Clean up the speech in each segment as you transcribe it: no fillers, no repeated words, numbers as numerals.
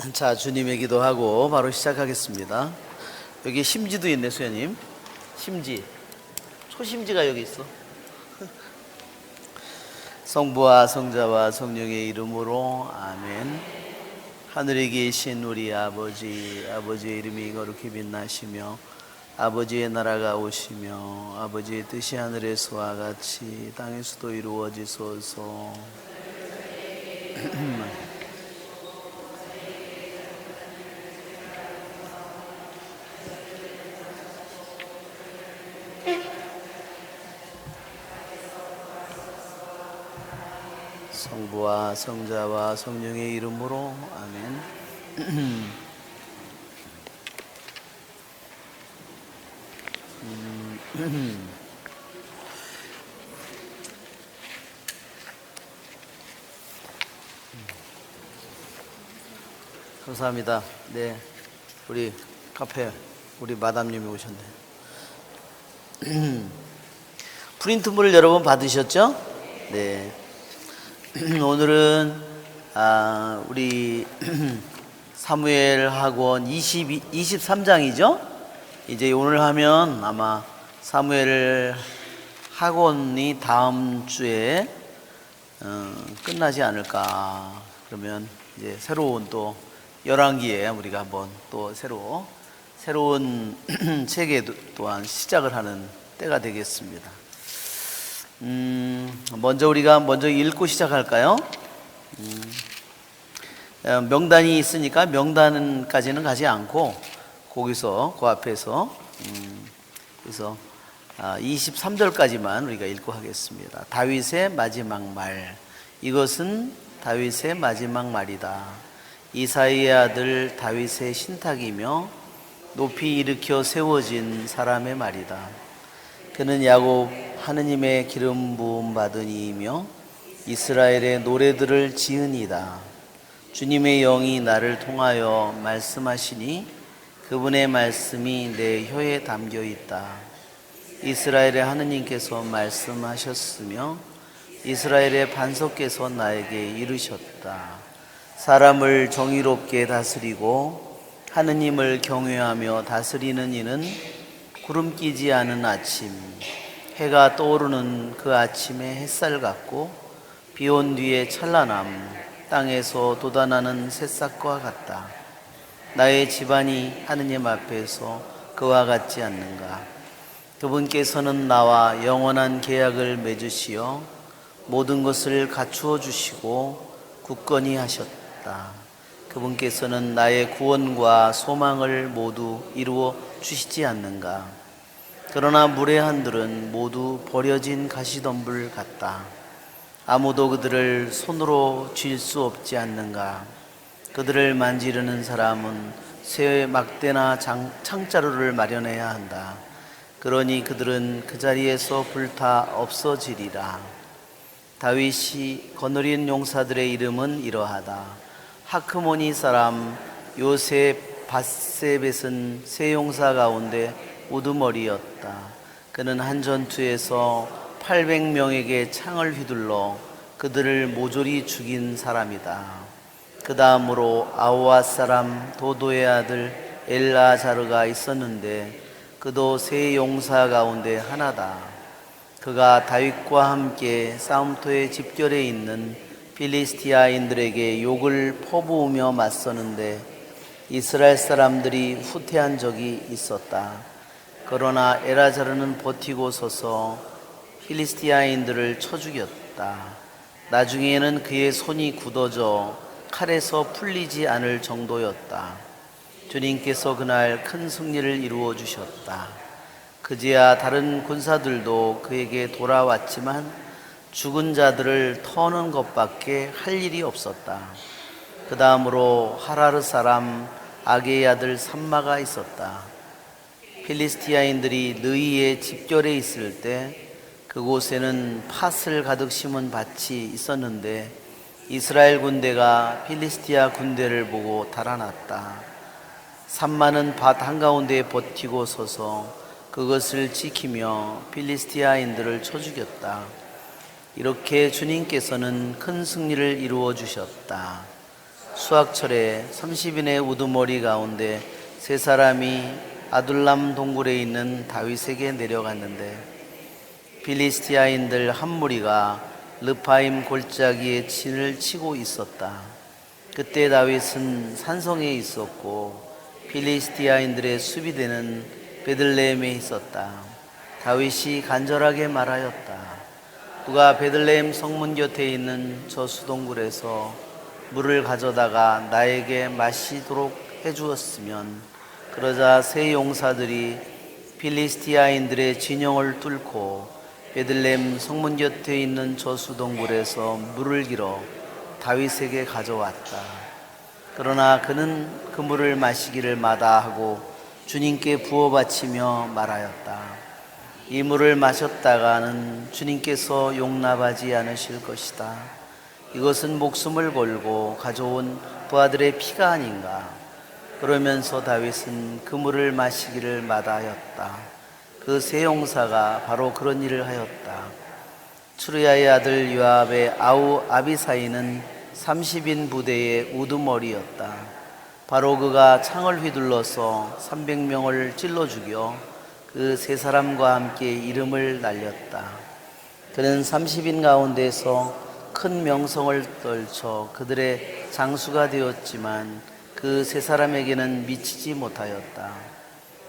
자, 주님의 기도하고 바로 시작하겠습니다. 여기 심지도 있네, 수연님. 심지. 초심지가 여기 있어. 성부와 성자와 성령의 이름으로 아멘. 하늘에 계신 우리 아버지, 아버지의 이름이 거룩히 빛나시며 아버지의 나라가 오시며 아버지의 뜻이 하늘에서와 같이 땅에서도 이루어지소서. 성부와 성자와 성령의 이름으로 아멘. 감사합니다. 네, 우리 카페 우리 마담님이 오셨네. 프린트물을 여러분 받으셨죠? 네. 오늘은 우리 사무엘 학원 23장이죠? 이제 오늘 하면 아마 사무엘 학원이 다음 주에 끝나지 않을까. 그러면 이제 새로운 또 열왕기에 우리가 한번 또 새로운 책에 또한 시작을 하는 때가 되겠습니다. 우리가 먼저 읽고 시작할까요? 명단이 있으니까 명단까지는 가지 않고 거기서 그 앞에서 그래서 23절까지만 우리가 읽고 하겠습니다. 다윗의 마지막 말. 이것은 다윗의 마지막 말이다. 이사이의 아들 다윗의 신탁이며 높이 일으켜 세워진 사람의 말이다. 그는 야곱 하느님의 기름 부음 받은 이이며 이스라엘의 노래들을 지으니이다. 주님의 영이 나를 통하여 말씀하시니 그분의 말씀이 내 혀에 담겨 있다. 이스라엘의 하느님께서 말씀하셨으며 이스라엘의 반석께서 나에게 이르셨다. 사람을 정의롭게 다스리고 하느님을 경외하며 다스리는 이는 구름 끼지 않은 아침, 해가 떠오르는 그 아침의 햇살 같고 비온 뒤의 찬란함, 땅에서 돋아나는 새싹과 같다. 나의 집안이 하느님 앞에서 그와 같지 않는가. 그분께서는 나와 영원한 계약을 맺으시어 모든 것을 갖추어 주시고 굳건히 하셨다. 그분께서는 나의 구원과 소망을 모두 이루어 주시지 않는가. 그러나 물의 한들은 모두 버려진 가시덤불 같다. 아무도 그들을 손으로 쥘 수 없지 않는가. 그들을 만지르는 사람은 새 막대나 창자루를 마련해야 한다. 그러니 그들은 그 자리에서 불타 없어지리라. 다윗이 거느린 용사들의 이름은 이러하다. 하크모니 사람 요셉 바세벳은 세 용사 가운데 우두머리였다. 그는 한 전투에서 800명에게 창을 휘둘러 그들을 모조리 죽인 사람이다. 그 다음으로 아우앗 사람 도도의 아들 엘라자르가 있었는데 그도 세 용사 가운데 하나다. 그가 다윗과 함께 싸움터의 집결에 있는 필리스티아인들에게 욕을 퍼부으며 맞서는데 이스라엘 사람들이 후퇴한 적이 있었다. 그러나 엘라자르는 버티고 서서 필리스티아인들을 쳐 죽였다. 나중에는 그의 손이 굳어져 칼에서 풀리지 않을 정도였다. 주님께서 그날 큰 승리를 이루어 주셨다. 그제야 다른 군사들도 그에게 돌아왔지만 죽은 자들을 터는 것밖에 할 일이 없었다. 그 다음으로 하라르 사람 아게의 아들 삼마가 있었다. 필리스티아인들이 느이의 집결에 있을 때 그곳에는 팥을 가득 심은 밭이 있었는데 이스라엘 군대가 필리스티아 군대를 보고 달아났다. 삼마는 밭 한가운데에 버티고 서서 그것을 지키며 필리스티아인들을 쳐 죽였다. 이렇게 주님께서는 큰 승리를 이루어 주셨다. 수확철에 30인의 우두머리 가운데 세 사람이 아둘람 동굴에 있는 다윗에게 내려갔는데 필리스티아인들 한 무리가 르파임 골짜기에 진을 치고 있었다. 그때 다윗은 산성에 있었고 필리스티아인들의 수비대는 베들레헴에 있었다. 다윗이 간절하게 말하였다. 누가 베들레헴 성문 곁에 있는 저 수동굴에서 물을 가져다가 나에게 마시도록 해주었으면. 그러자 세 용사들이 필리스티아인들의 진영을 뚫고 베들레헴 성문 곁에 있는 저 수동굴에서 물을 길어 다윗에게 가져왔다. 그러나 그는 그 물을 마시기를 마다하고 주님께 부어 바치며 말하였다. 이 물을 마셨다가는 주님께서 용납하지 않으실 것이다. 이것은 목숨을 걸고 가져온 부하들의 피가 아닌가. 그러면서 다윗은 그 물을 마시기를 마다하였다. 그 세 용사가 바로 그런 일을 하였다. 추르야의 아들 요압의 아우 아비사이는 30인 부대의 우두머리였다. 바로 그가 창을 휘둘러서 300명을 찔러 죽여 그 세 사람과 함께 이름을 날렸다. 그는 30인 가운데서 큰 명성을 떨쳐 그들의 장수가 되었지만 그 세 사람에게는 미치지 못하였다.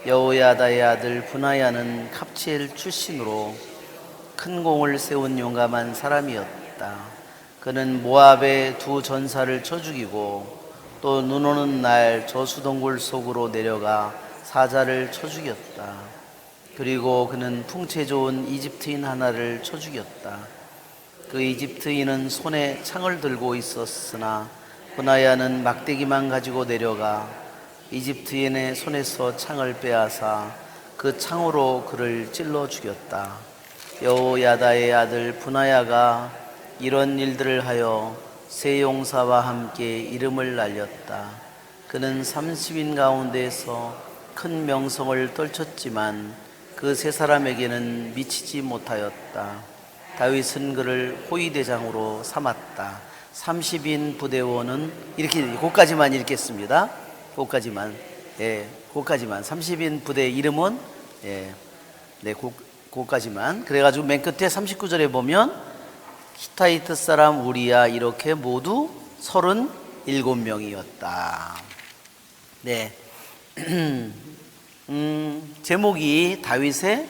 여호야다의 아들 브나야는 갑치엘 출신으로 큰 공을 세운 용감한 사람이었다. 그는 모압의 두 전사를 쳐 죽이고 또 눈 오는 날 저수동굴 속으로 내려가 사자를 쳐 죽였다. 그리고 그는 풍채 좋은 이집트인 하나를 쳐 죽였다. 그 이집트인은 손에 창을 들고 있었으나 브나야는 막대기만 가지고 내려가 이집트인의 손에서 창을 빼앗아 그 창으로 그를 찔러 죽였다. 여호야다의 아들 브나야가 이런 일들을 하여 세 용사와 함께 이름을 날렸다. 그는 30인 가운데서 큰 명성을 떨쳤지만 그 세 사람에게는 미치지 못하였다. 다윗은 그를 호위대장으로 삼았다. 30인 부대원은 이렇게 거기까지만 읽겠습니다. 거기까지만. 예, 거기까지만. 30인 부대 이름은 거기까지만. 그래가지고 맨 끝에 39절에 보면 히타이트 사람 우리야 이렇게 모두 37명이었다. 네. 제목이 다윗의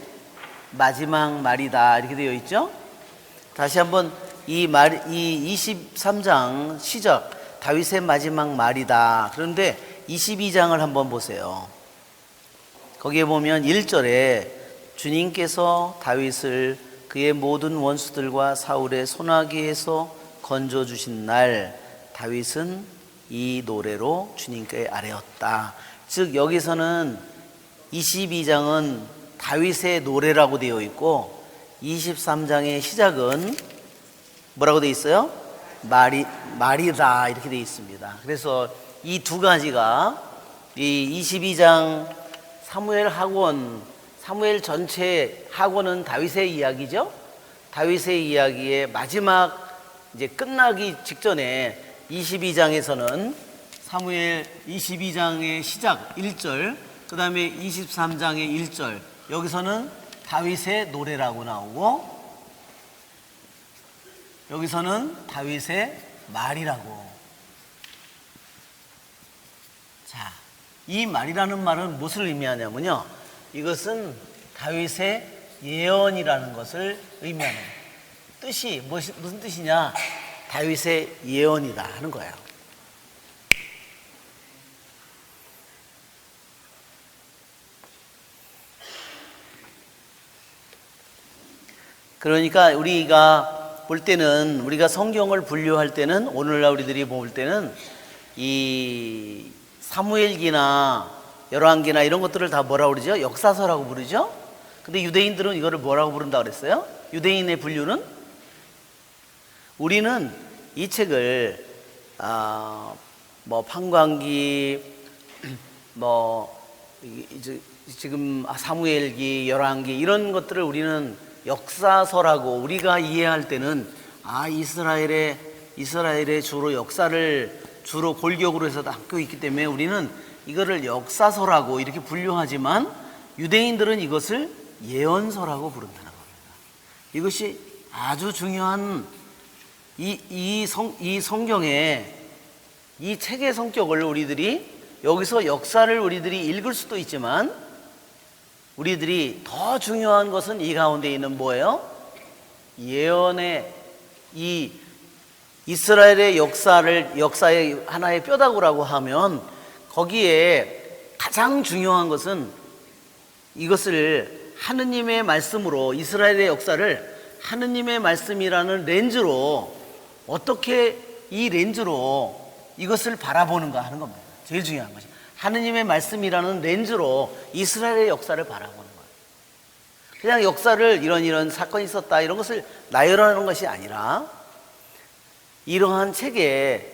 마지막 말이다 이렇게 되어 있죠. 다시 한번 이 23장 시작 다윗의 마지막 말이다. 그런데 22장을 한번 보세요. 거기에 보면 1절에 주님께서 다윗을 그의 모든 원수들과 사울의 손아귀에서 건져주신 날 다윗은 이 노래로 주님께 아뢰었다. 즉 여기서는 22장은 다윗의 노래라고 되어 있고 23장의 시작은 뭐라고 되어 있어요? 말이다 이렇게 되어 있습니다. 그래서 이 두 가지가 이 22장 사무엘 전체 학원은 다윗의 이야기죠. 다윗의 이야기의 마지막 이제 끝나기 직전에 22장에서는 사무엘 22장의 시작 1절, 그 다음에 23장의 1절, 여기서는 다윗의 노래라고 나오고 여기서는 다윗의 말이라고. 자, 이 말이라는 말은 무엇을 의미하냐면요, 이것은 다윗의 예언이라는 것을 의미하는 뜻이 무슨 뜻이냐? 다윗의 예언이다 하는 거예요. 그러니까 우리가 볼 때는, 우리가 성경을 분류할 때는, 오늘날 우리들이 볼 때는 이 사무엘기나 열왕기나 이런 것들을 다 뭐라고 그러죠? 역사서라고 부르죠? 근데 유대인들은 이거를 뭐라고 부른다고 그랬어요? 유대인의 분류는? 우리는 이 책을 판관기, 지금 사무엘기, 열왕기 이런 것들을 우리는 역사서라고, 우리가 이해할 때는 이스라엘의 주로 역사를 주로 골격으로 해서 담고 있기 때문에 우리는 이거를 역사서라고 이렇게 분류하지만 유대인들은 이것을 예언서라고 부른다는 겁니다. 이것이 아주 중요한 이 성경의 이 책의 성격을 우리들이 여기서 역사를 우리들이 읽을 수도 있지만 우리들이 더 중요한 것은 이 가운데 있는 뭐예요? 예언의 이 이스라엘의 역사의 하나의 뼈다구라고 하면 거기에 가장 중요한 것은 이것을 하느님의 말씀으로 이스라엘의 역사를 하느님의 말씀이라는 렌즈로 어떻게 이 렌즈로 이것을 바라보는가 하는 겁니다. 제일 중요한 것이 하느님의 말씀이라는 렌즈로 이스라엘의 역사를 바라보는 거예요. 그냥 역사를 이런 사건이 있었다 이런 것을 나열하는 것이 아니라 이러한 책에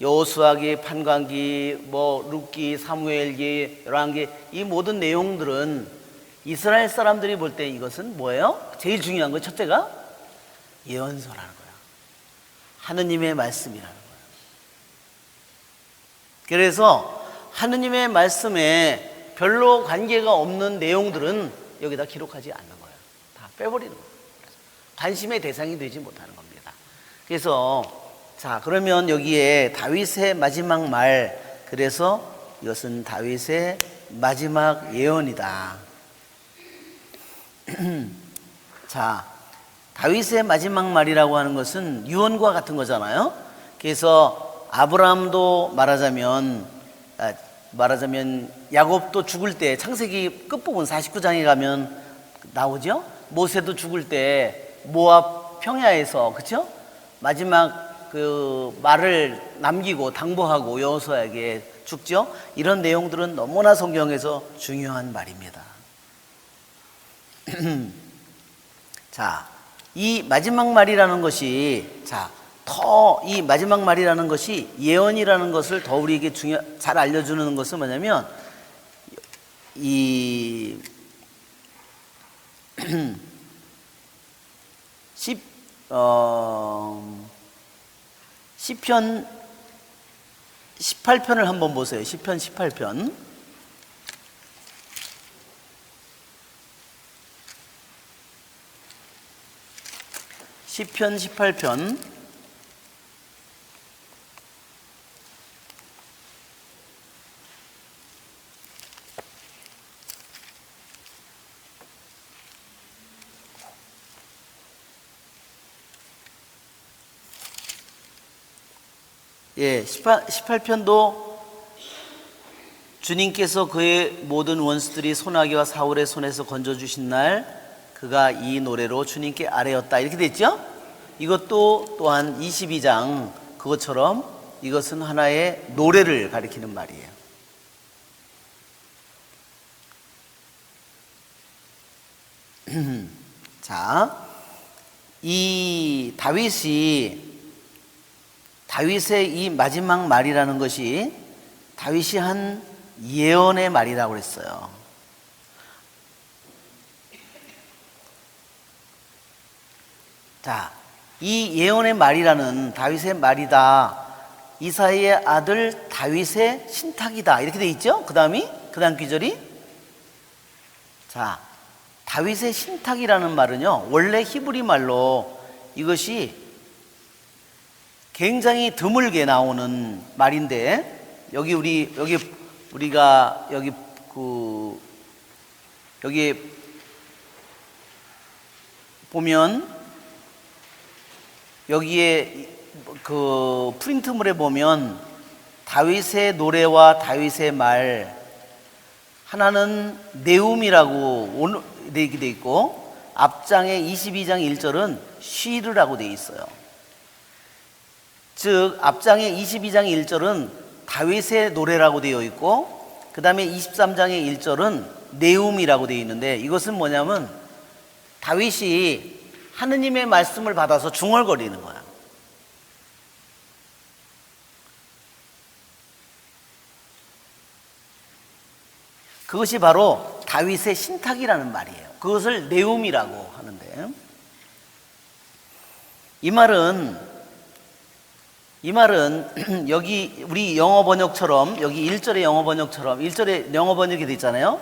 여호수아기, 판관기, 룻기, 사무엘기, 열왕기 이 모든 내용들은 이스라엘 사람들이 볼 때 이것은 뭐예요? 제일 중요한 거 첫째가 예언서라는 거야. 하느님의 말씀이라는 거야. 그래서 하느님의 말씀에 별로 관계가 없는 내용들은 여기다 기록하지 않는 거예요. 다 빼버리는 거예요. 관심의 대상이 되지 못하는 겁니다. 그래서 자 그러면 여기에 다윗의 마지막 말, 그래서 이것은 다윗의 마지막 예언이다. 자, 다윗의 마지막 말이라고 하는 것은 유언과 같은 거잖아요. 그래서 아브라함도 말하자면 야곱도 죽을 때 창세기 끝부분 49장에 가면 나오죠. 모세도 죽을 때 모압 평야에서 그렇죠? 마지막 그 말을 남기고 당부하고 여호수아에게 죽죠. 이런 내용들은 너무나 성경에서 중요한 말입니다. 자, 이 마지막 말이라는 것이 더 이 마지막 말이라는 것이 예언이라는 것을 더 우리에게 잘 알려주는 것은 뭐냐면 이 시편 18편을 한번 보세요. 시편 18편. 시편 18편. 예, 18편도 주님께서 그의 모든 원수들이 소나기와 사울의 손에서 건져주신 날 그가 이 노래로 주님께 아뢰었다 이렇게 됐죠? 이것도 또한 22장 그것처럼 이것은 하나의 노래를 가리키는 말이에요. 자, 이 다윗의 이 마지막 말이라는 것이 다윗이 한 예언의 말이라고 그랬어요. 자, 이 예언의 말이라는 다윗의 말이다. 이사야의 아들 다윗의 신탁이다. 이렇게 돼 있죠? 그 다음 구절이 자, 다윗의 신탁이라는 말은요, 원래 히브리 말로 이것이 굉장히 드물게 나오는 말인데 우리가 여기 보면 여기에 그 프린트물에 보면 다윗의 노래와 다윗의 말 하나는 네움이라고 되어 있고 앞장에 22장 1절은 쉬르라고 되어 있어요. 즉 앞장의 22장 1절은 다윗의 노래라고 되어 있고 그 다음에 23장의 1절은 네움이라고 되어 있는데 이것은 뭐냐면 다윗이 하느님의 말씀을 받아서 중얼거리는 거야. 그것이 바로 다윗의 신탁이라는 말이에요. 그것을 네움이라고 하는데 이 말은 이 말은 여기 우리 영어 번역처럼 여기 1절의 영어 번역처럼 1절의 영어 번역이 돼 있잖아요.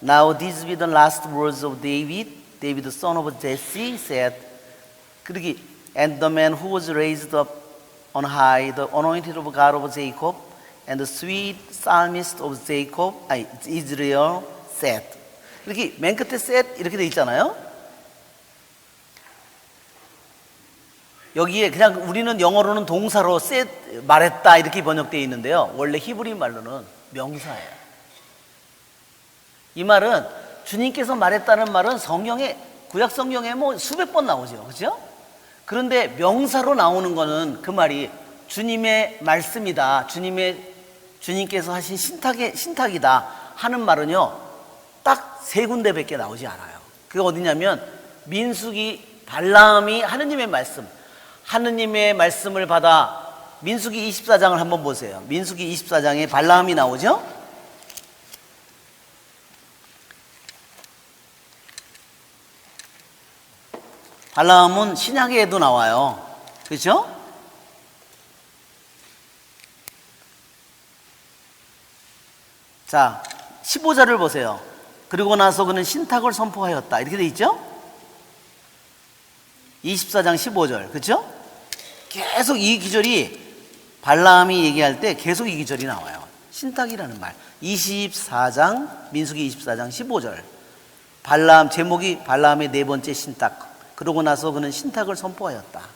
Now these be the last words of David, David the son of Jesse said. 그러기 and the man who was raised up on high, the anointed of God of Jacob, and the sweet psalmist of Jacob, Israel said. 이렇게 맨 끝에 said 이렇게 돼 있잖아요. 여기에 그냥 우리는 영어로는 동사로 said 말했다 이렇게 번역되어 있는데요. 원래 히브리 말로는 명사예요. 이 말은 주님께서 말했다는 말은 성경에 구약 성경에 뭐 수백 번 나오죠, 그렇죠? 그런데 명사로 나오는 거는 그 말이 주님의 말씀이다, 주님께서 하신 신탁이다 하는 말은요 딱 세 군데밖에 나오지 않아요. 그게 어디냐면 민수기 발람이 하느님의 말씀을 받아 민수기 24장을 한번 보세요. 민수기 24장에 발람이 나오죠. 발람은 신약에도 나와요. 그렇죠? 자, 15절을 보세요. 그리고 나서 그는 신탁을 선포하였다. 이렇게 돼 있죠? 24장 15절. 그렇죠? 계속 이 기절이 발람이 얘기할 때 계속 이 기절이 나와요. 신탁이라는 말. 24장 민수기 24장 15절. 발람 제목이 발람의 네 번째 신탁. 그러고 나서 그는 신탁을 선포하였다.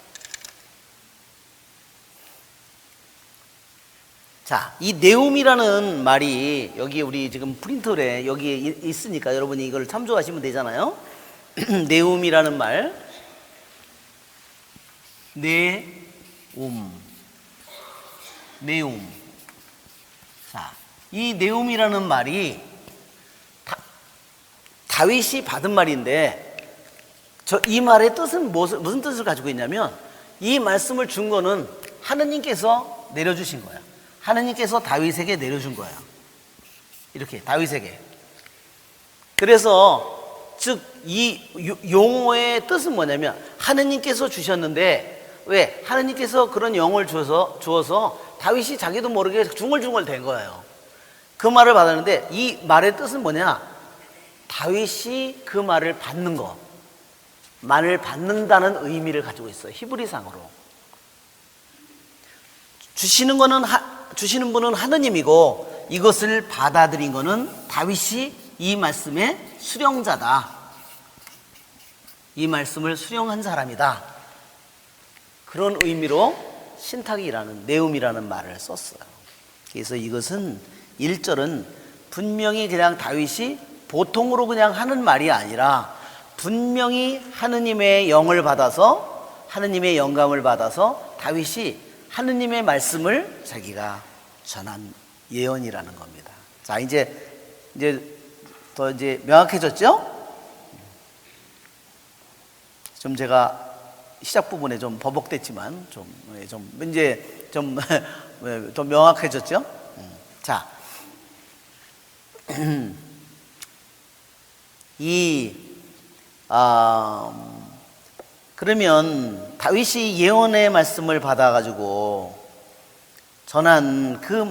자, 이 네움이라는 말이 여기 우리 지금 프린터에 여기에 있으니까 여러분이 이걸 참조하시면 되잖아요. 네움이라는 말. 네움. 자, 이 네움이라는 말이 다윗이 받은 말인데 이 말의 뜻은 무슨 뜻을 가지고 있냐면 이 말씀을 준 거는 하느님께서 내려주신 거야. 하느님께서 다윗에게 내려준 거예요. 이렇게 다윗에게. 그래서 즉 이 용어의 뜻은 뭐냐면 하느님께서 주셨는데 왜? 하느님께서 그런 영을 주어서 다윗이 자기도 모르게 중얼중얼 된 거예요. 그 말을 받았는데 이 말의 뜻은 뭐냐? 다윗이 그 말을 받는 거. 말을 받는다는 의미를 가지고 있어요. 히브리상으로. 주시는 분은 하느님이고 이것을 받아들인 거는 다윗이 이 말씀의 수령자다. 이 말씀을 수령한 사람이다. 그런 의미로 신탁이라는 네움이라는 말을 썼어요. 그래서 이것은 1절은 분명히 그냥 다윗이 보통으로 그냥 하는 말이 아니라 분명히 하느님의 영을 받아서 하느님의 영감을 받아서 다윗이 하느님의 말씀을 자기가 전한 예언이라는 겁니다. 자, 이제 더 명확해졌죠? 좀 제가 시작 부분에 좀 버벅댔지만 더 명확해졌죠? 자, 그러면 다윗이 예언의 말씀을 받아가지고 전한 그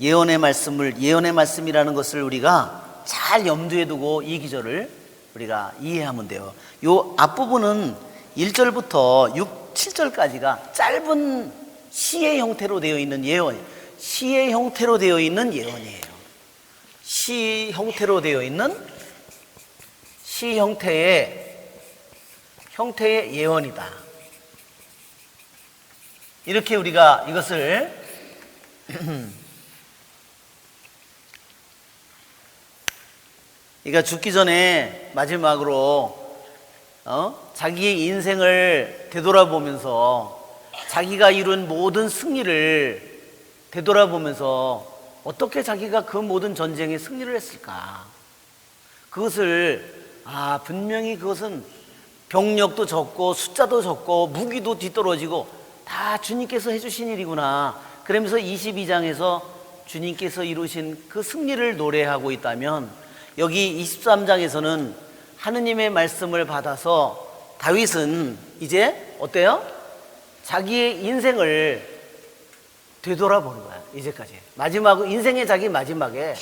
예언의 말씀이라는 것을 우리가 잘 염두에 두고 이 기절을 우리가 이해하면 돼요. 요 앞부분은 1절부터 7절까지가 짧은 시의 형태로 되어 있는 예언이에요. 시 형태로 되어 있는 형태의 예언이다. 이렇게 우리가 이것을 그러니까 죽기 전에 마지막으로 자기의 인생을 되돌아보면서 자기가 이룬 모든 승리를 되돌아보면서 어떻게 자기가 그 모든 전쟁에 승리를 했을까? 그것을 분명히 그것은 병력도 적고 숫자도 적고 무기도 뒤떨어지고 다 주님께서 해주신 일이구나. 그러면서 22장에서 주님께서 이루신 그 승리를 노래하고 있다면 여기 23장에서는 하느님의 말씀을 받아서 다윗은 이제 어때요? 자기의 인생을 되돌아보는 거야. 이제까지 마지막 인생의 자기 마지막에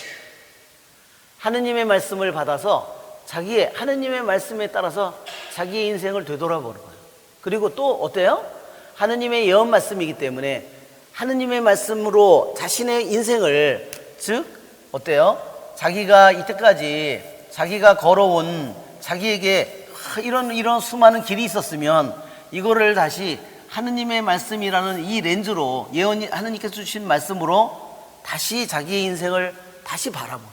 하느님의 말씀을 받아서 자기의 하느님의 말씀에 따라서 자기의 인생을 되돌아보는 거예요. 그리고 또 어때요? 하느님의 예언 말씀이기 때문에 하느님의 말씀으로 자신의 인생을, 즉 어때요? 자기가 이때까지 자기가 걸어온 자기에게 이런 수많은 길이 있었으면 이거를 다시 하느님의 말씀이라는 이 렌즈로, 하느님께서 주신 말씀으로 다시 자기의 인생을 다시 바라보는,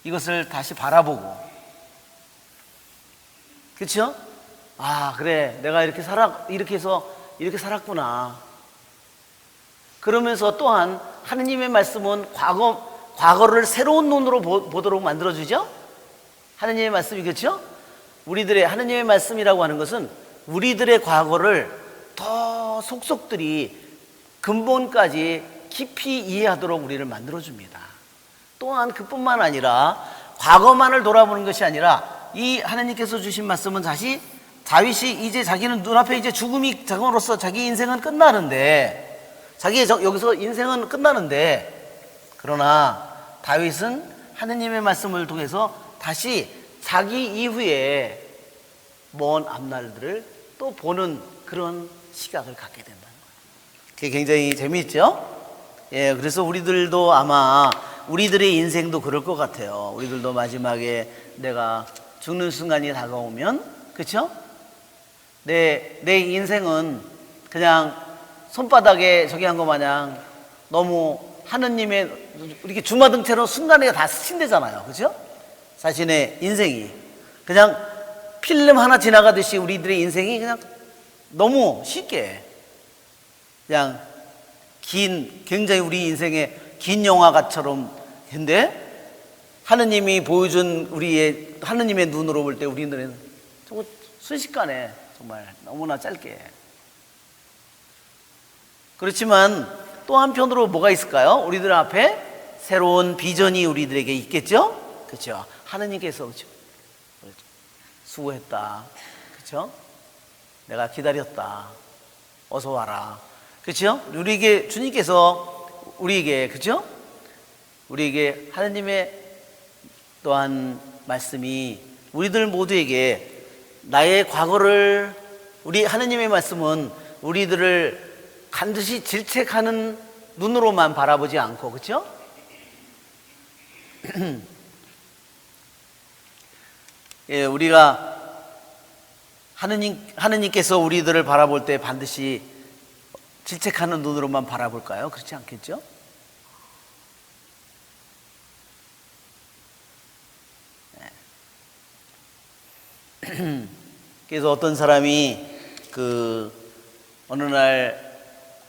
이것을 다시 바라보고, 그렇죠? 아, 그래, 내가 이렇게 해서 이렇게 살았구나. 그러면서 또한 하느님의 말씀은 과거를 새로운 눈으로 보도록 만들어주죠? 하느님의 말씀이, 그렇죠? 하느님의 말씀이라고 하는 것은 우리들의 과거를 더 속속들이 근본까지 깊이 이해하도록 우리를 만들어줍니다. 또한 그뿐만 아니라 과거만을 돌아보는 것이 아니라 이 하나님께서 주신 말씀은 다윗이 이제 자기는 눈앞에 이제 죽음이 다가옴으로써 자기 인생은 끝나는데, 여기서 인생은 끝나는데, 그러나 다윗은 하느님의 말씀을 통해서 다시 자기 이후에 먼 앞날들을 또 보는 그런 시각을 갖게 된다는 거예요. 그게 굉장히 재미있죠? 예, 그래서 우리들도 아마 우리들의 인생도 그럴 것 같아요. 우리들도 마지막에 내가 죽는 순간이 다가오면, 그렇죠? 내 인생은 그냥 손바닥에 저기 한 거 마냥 너무 하느님의 이렇게 주마등처럼 순간에 다 스친대잖아요. 그렇죠? 자신의 인생이 그냥 필름 하나 지나가듯이 우리들의 인생이 그냥 너무 쉽게 그냥 굉장히 우리 인생의 긴 영화처럼. 근데 하느님이 보여준 하느님의 눈으로 볼 때 우리는 정말 순식간에 정말 너무나 짧게. 그렇지만 또 한편으로 뭐가 있을까요? 우리들 앞에 새로운 비전이 우리들에게 있겠죠? 그렇죠? 하느님께서, 그렇죠? 수고했다. 그렇죠? 내가 기다렸다. 어서 와라. 그렇죠? 주님께서 우리에게, 그렇죠? 우리에게 하느님의 또한 말씀이 우리들 모두에게 나의 과거를, 하느님의 말씀은 우리들을 반드시 질책하는 눈으로만 바라보지 않고, 그렇죠? 예, 우리가 하느님께서 우리들을 바라볼 때 반드시 질책하는 눈으로만 바라볼까요? 그렇지 않겠죠? 그래서 어떤 사람이 어느 날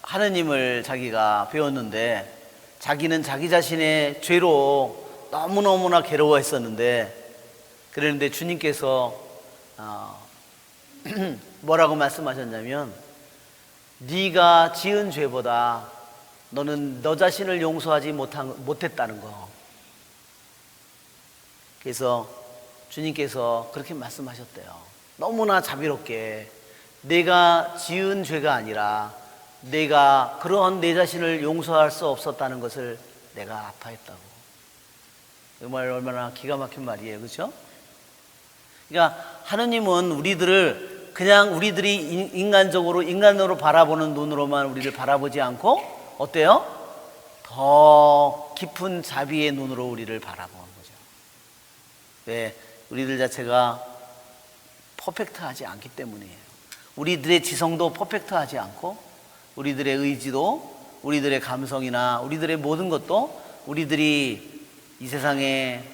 하느님을 자기가 배웠는데, 자기는 자기 자신의 죄로 너무너무나 괴로워했었는데, 그랬는데 주님께서 뭐라고 말씀하셨냐면, 네가 지은 죄보다 너는 너 자신을 용서하지 못했다는 거. 그래서 주님께서 그렇게 말씀하셨대요. 너무나 자비롭게, 내가 지은 죄가 아니라 내가 그런 내 자신을 용서할 수 없었다는 것을 내가 아파했다고. 정말 얼마나 기가 막힌 말이에요. 그렇죠? 그러니까 하느님은 우리들을 그냥 우리들이 인간으로 바라보는 눈으로만 우리를 바라보지 않고, 어때요? 더 깊은 자비의 눈으로 우리를 바라보는 거죠. 왜? 우리들 자체가 퍼펙트하지 않기 때문이에요. 우리들의 지성도 퍼펙트하지 않고, 우리들의 의지도, 우리들의 감성이나 우리들의 모든 것도, 우리들이 이 세상에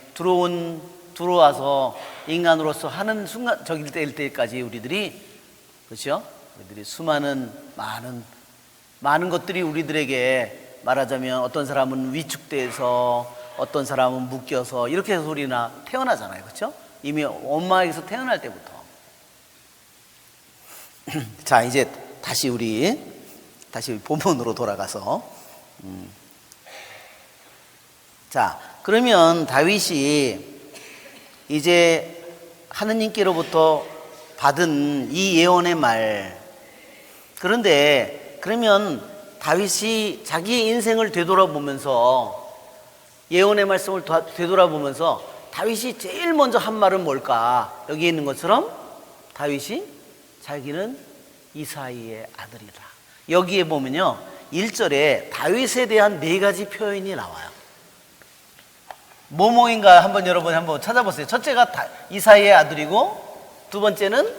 들어와서 인간으로서 하는 순간 저길 때까지 우리들이, 그렇죠? 우리들이 수많은 많은 것들이 우리들에게 말하자면, 어떤 사람은 위축돼서, 어떤 사람은 묶여서, 이렇게 해서 우리나 태어나잖아요. 그렇죠? 이미 엄마에게서 태어날 때부터. 자, 이제 다시 본문으로 돌아가서, 자, 그러면 다윗이 이제 하느님께로부터 받은 이 예언의 말, 그런데 그러면 다윗이 자기의 인생을 되돌아보면서 예언의 말씀을 되돌아보면서 다윗이 제일 먼저 한 말은 뭘까? 여기 있는 것처럼 다윗이 자기는 이사이의 아들이다. 여기에 보면요 1절에 다윗에 대한 4가지 표현이 나와요. 뭐뭐인가 한번 여러분 한번 찾아보세요. 첫째가 이사이의 아들이고, 두 번째는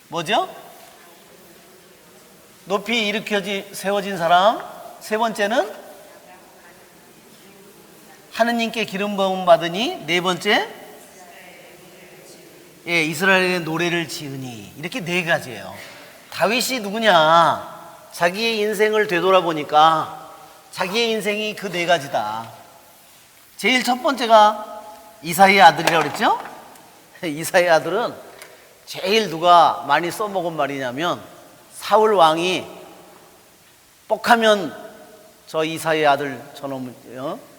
뭐죠? 높이 일으켜 세워진 사람. 세 번째는 하느님께 기름 부음 받으니. 네 번째 이스라엘의 노래를 지으니. 이렇게 4가지예요. 다윗이 누구냐? 자기의 인생을 되돌아보니까 자기의 인생이 그 4가지다. 제일 첫 번째가 이사이의 아들이라고 그랬죠? 이사이의 아들은 제일 누가 많이 써먹은 말이냐면, 사울 왕이 뻑하면 저 이사이의 아들 저놈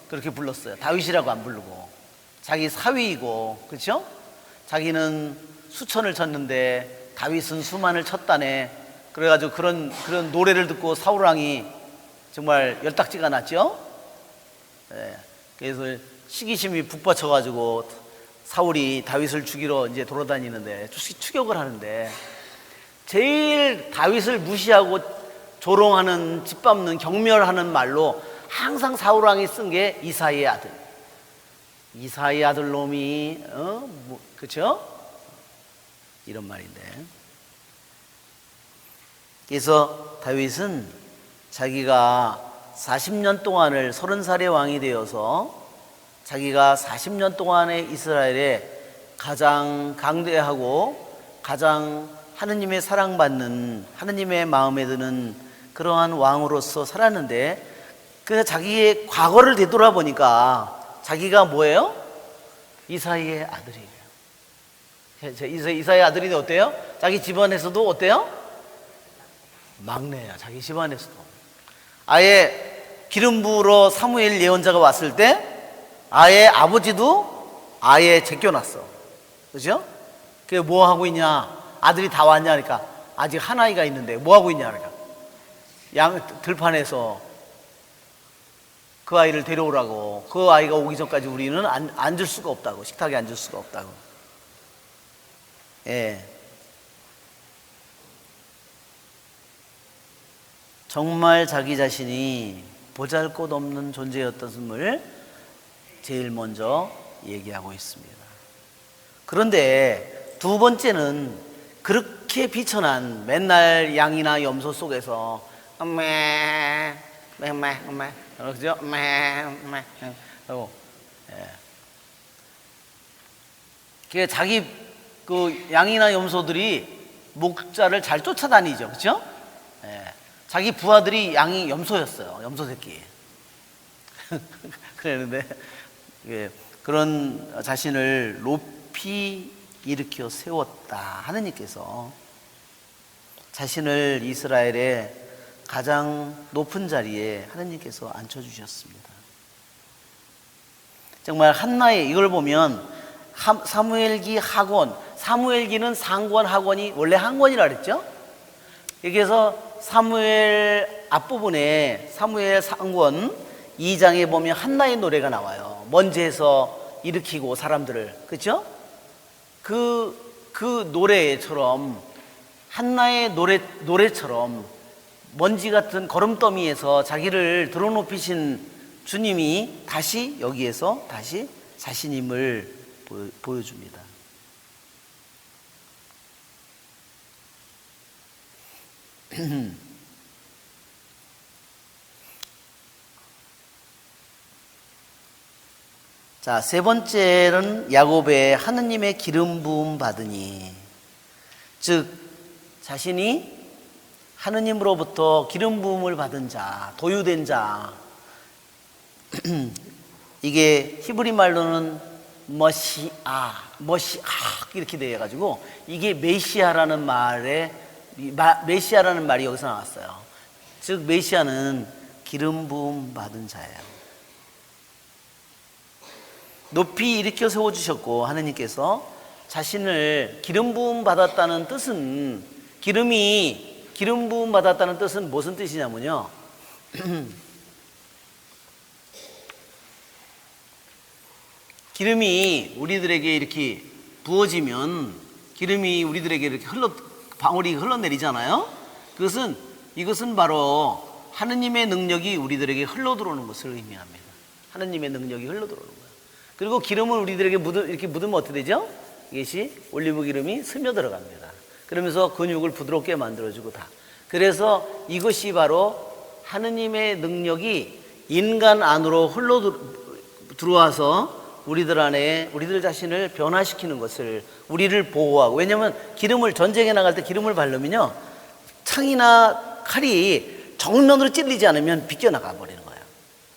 그렇게 불렀어요. 다윗이라고 안 부르고. 자기 사위이고, 그렇죠? 자기는 수천을 쳤는데 다윗은 수만을 쳤다네. 그래가지고 그런 노래를 듣고 사울 왕이 정말 열딱지가 났죠. 네. 그래서 시기심이 북받쳐가지고 사울이 다윗을 죽이러 이제 돌아다니는데 추격을 하는데, 제일 다윗을 무시하고 조롱하는, 짓밟는, 경멸하는 말로 항상 사울 왕이 쓴 게 이사이의 아들. 이사이의 아들 놈이 그렇죠? 이런 말인데. 그래서 다윗은 자기가 40년 동안을 30살의 왕이 되어서 자기가 40년 동안의 이스라엘에 가장 강대하고 가장 하느님의 사랑받는, 하느님의 마음에 드는 그러한 왕으로서 살았는데, 그래서 자기의 과거를 되돌아보니까 자기가 뭐예요? 이사이의 아들이에요. 이사이의 아들이 어때요? 자기 집안에서도 어때요? 막내야. 자기 집안에서도 아예 기름 부으러 사무엘 예언자가 왔을 때 아예 아버지도 아예 제껴놨어. 그죠? 그게 뭐 하고 있냐? 아들이 다 왔냐? 그러니까 아직 한 아이가 있는데 뭐 하고 있냐? 그러니까 들판에서 그 아이를 데려오라고. 그 아이가 오기 전까지 우리는 앉을 수가 없다고. 식탁에 앉을 수가 없다고. 예. 정말 자기 자신이 보잘것없는 존재였음을 제일 먼저 얘기하고 있습니다. 그런데 두 번째는 그렇게 비천한 맨날 양이나 염소 속에서 그죠? 하고, 예. 자기 그 양이나 염소들이 목자를 잘 쫓아다니죠, 그렇죠? 예. 자기 부하들이 양이 염소였어요. 염소 새끼. 그랬는데 그런 자신을 높이 일으켜 세웠다. 하느님께서 자신을 이스라엘의 가장 높은 자리에 하느님께서 앉혀주셨습니다. 정말 한나의 이걸 보면 사무엘기 하권, 사무엘기는 상권 하권이 원래 한권이라 그랬죠. 여기에서 사무엘 앞부분에 사무엘 상권 2장에 보면 한나의 노래가 나와요. 먼지에서 일으키고 사람들을, 그렇죠? 그 노래처럼, 한나의 노래처럼 먼지 같은 거름더미에서 자기를 드러높이신 주님이 다시 여기에서 다시 자신임을 보여줍니다. 자, 세 번째는 야곱의 하느님의 기름 부음 받으니, 즉 자신이 하느님으로부터 기름 부음을 받은 자, 도유된 자. 이게 히브리 말로는 머시아 이렇게 돼 가지고 이게 메시아라는 메시아라는 말이 여기서 나왔어요. 즉 메시아는 기름 부음 받은 자예요. 높이 일으켜 세워주셨고, 하느님께서 자신을 기름 부음 받았다는 뜻은 기름이 기름 부음 받았다는 뜻은 무슨 뜻이냐면요. 기름이 우리들에게 이렇게 부어지면 기름이 우리들에게 이렇게 방울이 흘러내리잖아요. 이것은 바로 하느님의 능력이 우리들에게 흘러들어오는 것을 의미합니다. 하느님의 능력이 흘러들어오는 거예요. 그리고 기름을 우리들에게 이렇게 묻으면 어떻게 되죠? 이것이 올리브 기름이 스며 들어갑니다. 그러면서 근육을 부드럽게 만들어주고 다. 그래서 이것이 바로 하느님의 능력이 인간 안으로 흘러 들어와서 우리들 자신을 변화시키는 것을, 우리를 보호하고. 왜냐하면 기름을, 전쟁에 나갈 때 기름을 바르면요, 창이나 칼이 정면으로 찔리지 않으면 비껴나가 버리는 거예요.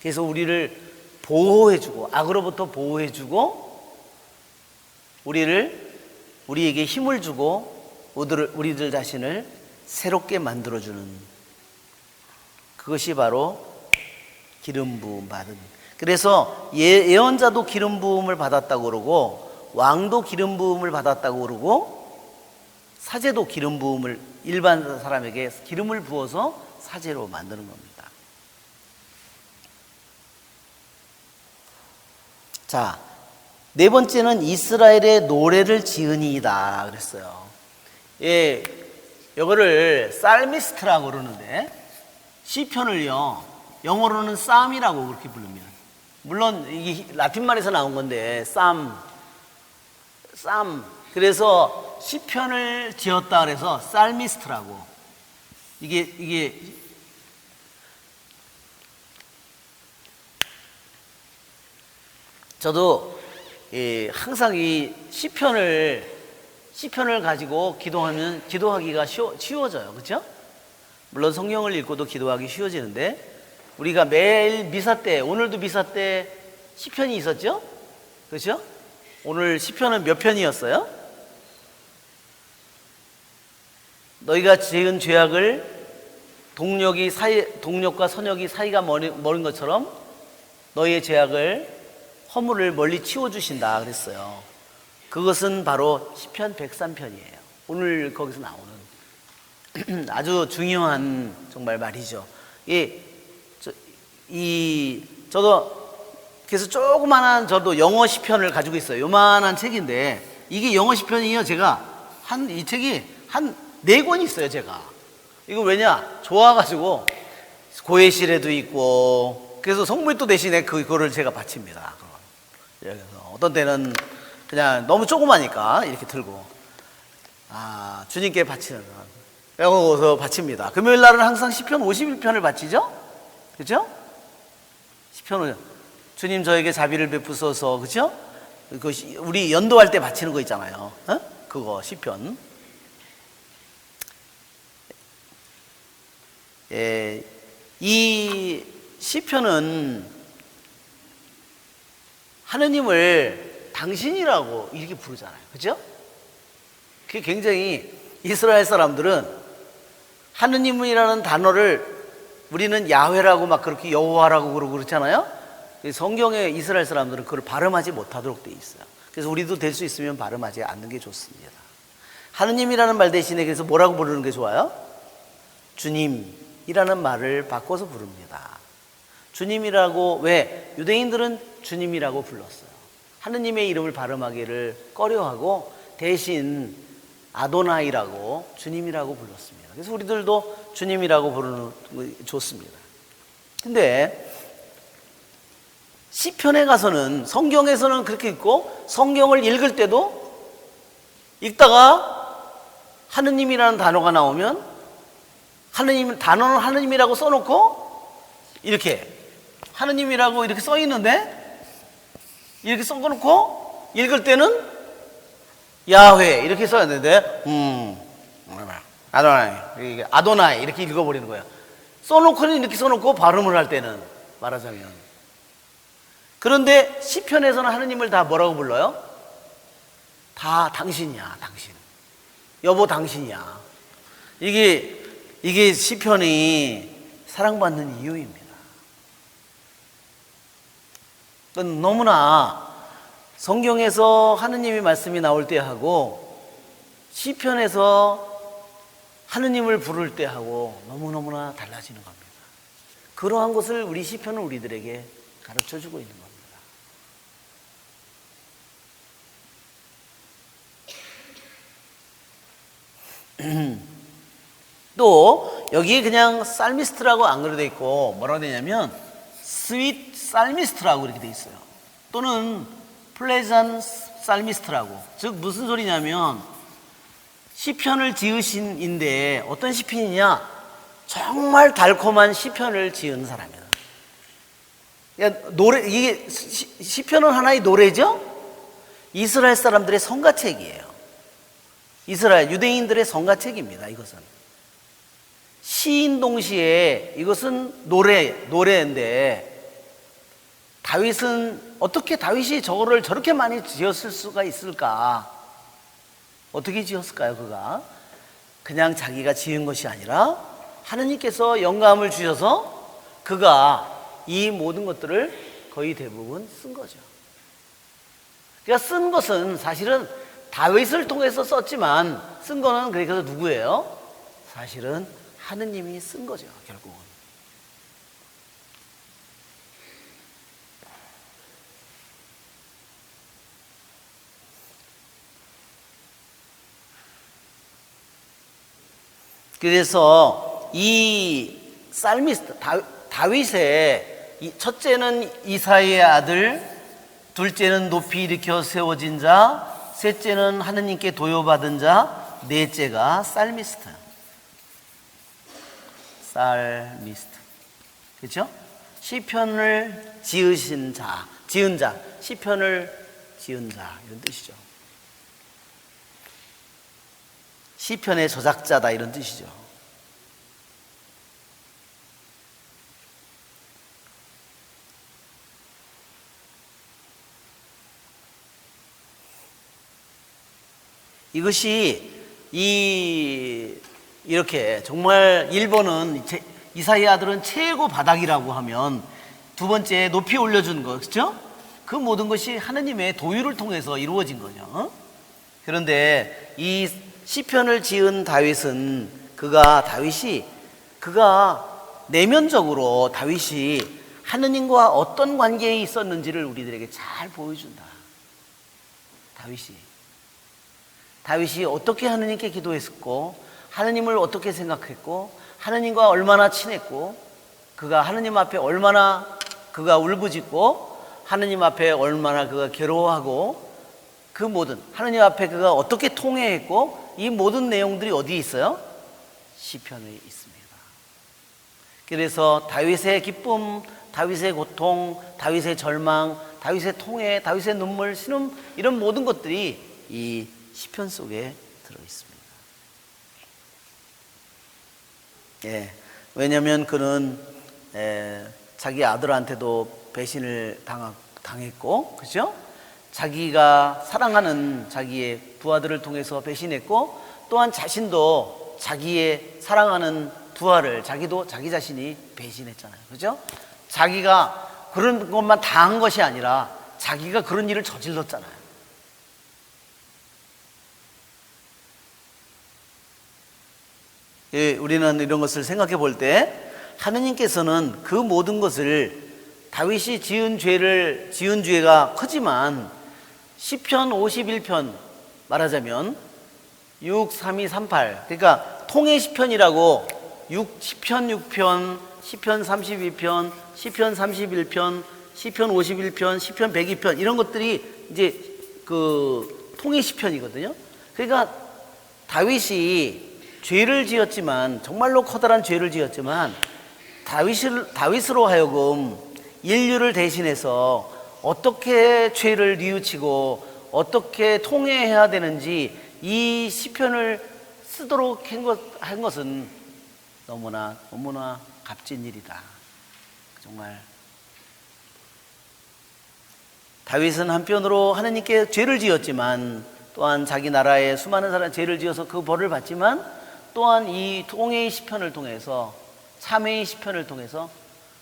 그래서 우리를 보호해주고, 악으로부터 보호해주고, 우리에게 힘을 주고, 우리들 자신을 새롭게 만들어주는, 그것이 바로 기름 부음 받은. 그래서 예언자도 기름 부음을 받았다고 그러고, 왕도 기름 부음을 받았다고 그러고, 사제도 기름 부음을, 일반 사람에게 기름을 부어서 사제로 만드는 겁니다. 자, 네 번째는 이스라엘의 노래를 지으니이다 그랬어요. 예, 이거를 살미스트라고 그러는데, 시편을요 영어로는 쌈이라고 그렇게 부릅니다. 물론 이게 라틴말에서 나온 건데, 쌈. 그래서 시편을 지었다 그래서 살미스트라고. 이게 저도 항상 이 시편을 가지고 기도하기가 쉬워져요. 그렇죠? 물론 성경을 읽고도 기도하기 쉬워지는데, 우리가 매일 미사 때, 오늘도 미사 때 시편이 있었죠? 그렇죠? 오늘 시편은 몇 편이었어요? 너희가 지은 죄악을 동력과 선역이 사이가 멀은 것처럼 너희의 죄악을, 허물을 멀리 치워주신다 그랬어요. 그것은 바로 시편 103편이에요. 오늘 거기서 나오는 아주 중요한 정말 말이죠. 저도 그래서 조그만한, 저도 영어 시편을 가지고 있어요. 요만한 책인데, 이게 영어 시편이에요. 이 책이 한 4권 있어요. 제가 이거 왜냐, 좋아가지고 고해실에도 있고, 그래서 성물도 대신에 그거를 제가 바칩니다. 그래서 어떤 때는 그냥 너무 조그마니까 이렇게 들고, 주님께 바치는, 빼고서 바칩니다. 금요일 날은 항상 시편 51편을 바치죠? 그죠? 시편을, 주님 저에게 자비를 베푸소서, 그죠? 우리 연도할 때 바치는 거 있잖아요. 그거 시편. 이 시편은 하느님을 당신이라고 이렇게 부르잖아요. 그죠? 그게 굉장히, 이스라엘 사람들은 하느님이라는 단어를, 우리는 야훼라고 막 그렇게 여호와라고 그러고 그렇잖아요. 성경에 이스라엘 사람들은 그걸 발음하지 못하도록 돼 있어요. 그래서 우리도 될 수 있으면 발음하지 않는 게 좋습니다. 하느님이라는 말 대신에 그래서 뭐라고 부르는 게 좋아요? 주님이라는 말을 바꿔서 부릅니다. 주님이라고, 왜? 유대인들은 주님이라고 불렀어요. 하느님의 이름을 발음하기를 꺼려하고 대신 아도나이라고, 주님이라고 불렀습니다. 그래서 우리들도 주님이라고 부르는 거 좋습니다. 근데 시편에 가서는, 성경에서는 그렇게 읽고, 성경을 읽을 때도 읽다가 하느님이라는 단어가 나오면, 단어는 하느님이라고 써놓고 이렇게 하느님이라고 이렇게 써 있는데, 이렇게 써놓고 읽을 때는 야훼 이렇게 써야 되는데, 아도나이 이렇게 읽어버리는 거예요. 써놓고는 이렇게 써놓고, 발음을 할 때는 말하자면. 그런데 시편에서는 하느님을 다 뭐라고 불러요? 다 당신이야, 당신. 여보, 당신이야. 이게 시편이 사랑받는 이유입니다. 그건 너무나 성경에서 하느님의 말씀이 나올 때 하고, 시편에서 하느님을 부를 때 하고 너무너무나 달라지는 겁니다. 그러한 것을 우리 시편은 우리들에게 가르쳐주고 있는 겁니다. 또 여기 그냥 살미스트라고 안 그려져 있고 뭐라고 되냐면 스윗 살미스트라고 이렇게 돼 있어요. 또는 플레전 살미스트라고. 즉 무슨 소리냐면 시편을 지으신 인데 어떤 시편이냐? 정말 달콤한 시편을 지은 사람이다. 그러니까 노래, 이게 시편은 하나의 노래죠? 이스라엘 사람들의 성가책이에요. 이스라엘 유대인들의 성가책입니다. 이것은 시인 동시에 이것은 노래인데 다윗은 어떻게 다윗이 저거를 저렇게 많이 지었을 수가 있을까? 어떻게 지었을까요? 그가 그냥 자기가 지은 것이 아니라 하느님께서 영감을 주셔서 그가 이 모든 것들을 거의 대부분 쓴 거죠. 그러니까 쓴 것은 사실은 다윗을 통해서 썼지만 쓴 거는 그래서 누구예요? 사실은 하느님이 쓴 거죠, 결국은. 그래서 이 살미스트 다윗의 첫째는 이사야의 아들, 둘째는 높이 일으켜 세워진 자, 셋째는 하느님께 도요받은 자, 넷째가 살미스트. 그렇죠? 시편을 지은 자, 시편을 지은 자 이런 뜻이죠. 시편의 저작자다 이런 뜻이죠. 이것이 이렇게 정말 1번은 이사야 아들은 최고 바닥이라고 하면 두 번째 높이 올려준 거, 그렇죠? 그 모든 것이 하느님의 도유를 통해서 이루어진 거죠. 그런데 이 시편을 지은 다윗은 그가 내면적으로 다윗이 하느님과 어떤 관계에 있었는지를 우리들에게 잘 보여준다. 다윗이 어떻게 하느님께 기도했었고 하느님을 어떻게 생각했고 하느님과 얼마나 친했고 그가 하느님 앞에 얼마나 그가 울부짖고 하느님 앞에 얼마나 그가 괴로워하고 그 모든 하느님 앞에 그가 어떻게 통회했고 이 모든 내용들이 어디에 있어요? 시편에 있습니다. 그래서 다윗의 기쁨, 다윗의 고통, 다윗의 절망, 다윗의 통회, 다윗의 눈물, 신음 이런 모든 것들이 이 시편 속에 들어 있습니다. 왜냐하면 그는 자기 아들한테도 배신을 당했고, 그렇죠? 자기가 사랑하는 자기의 부하들을 통해서 배신했고, 또한 자신도 자기의 사랑하는 부하를 자기 자신이 배신했잖아요, 그렇죠? 자기가 그런 것만 당한 것이 아니라 자기가 그런 일을 저질렀잖아요. 우리는 이런 것을 생각해 볼 때 하느님께서는 그 모든 것을 다윗이 지은 죄가 크지만 시편 51편 말하자면 6, 3, 2, 3, 8 그러니까 통해 시편이라고 시편 6편, 시편 32편, 시편 31편, 시편 51편, 시편 102편 이런 것들이 이제 그 통해 시편이거든요. 그러니까 다윗이 죄를 지었지만 정말로 커다란 죄를 지었지만 다윗으로 하여금 인류를 대신해서 어떻게 죄를 뉘우치고 어떻게 통회해야 되는지 이 시편을 쓰도록 한 것은 너무나 값진 일이다. 정말 다윗은 한편으로 하느님께 죄를 지었지만 또한 자기 나라에 수많은 사람 죄를 지어서 그 벌을 받지만 또한 이 통회의 시편을 통해서 참회의 시편을 통해서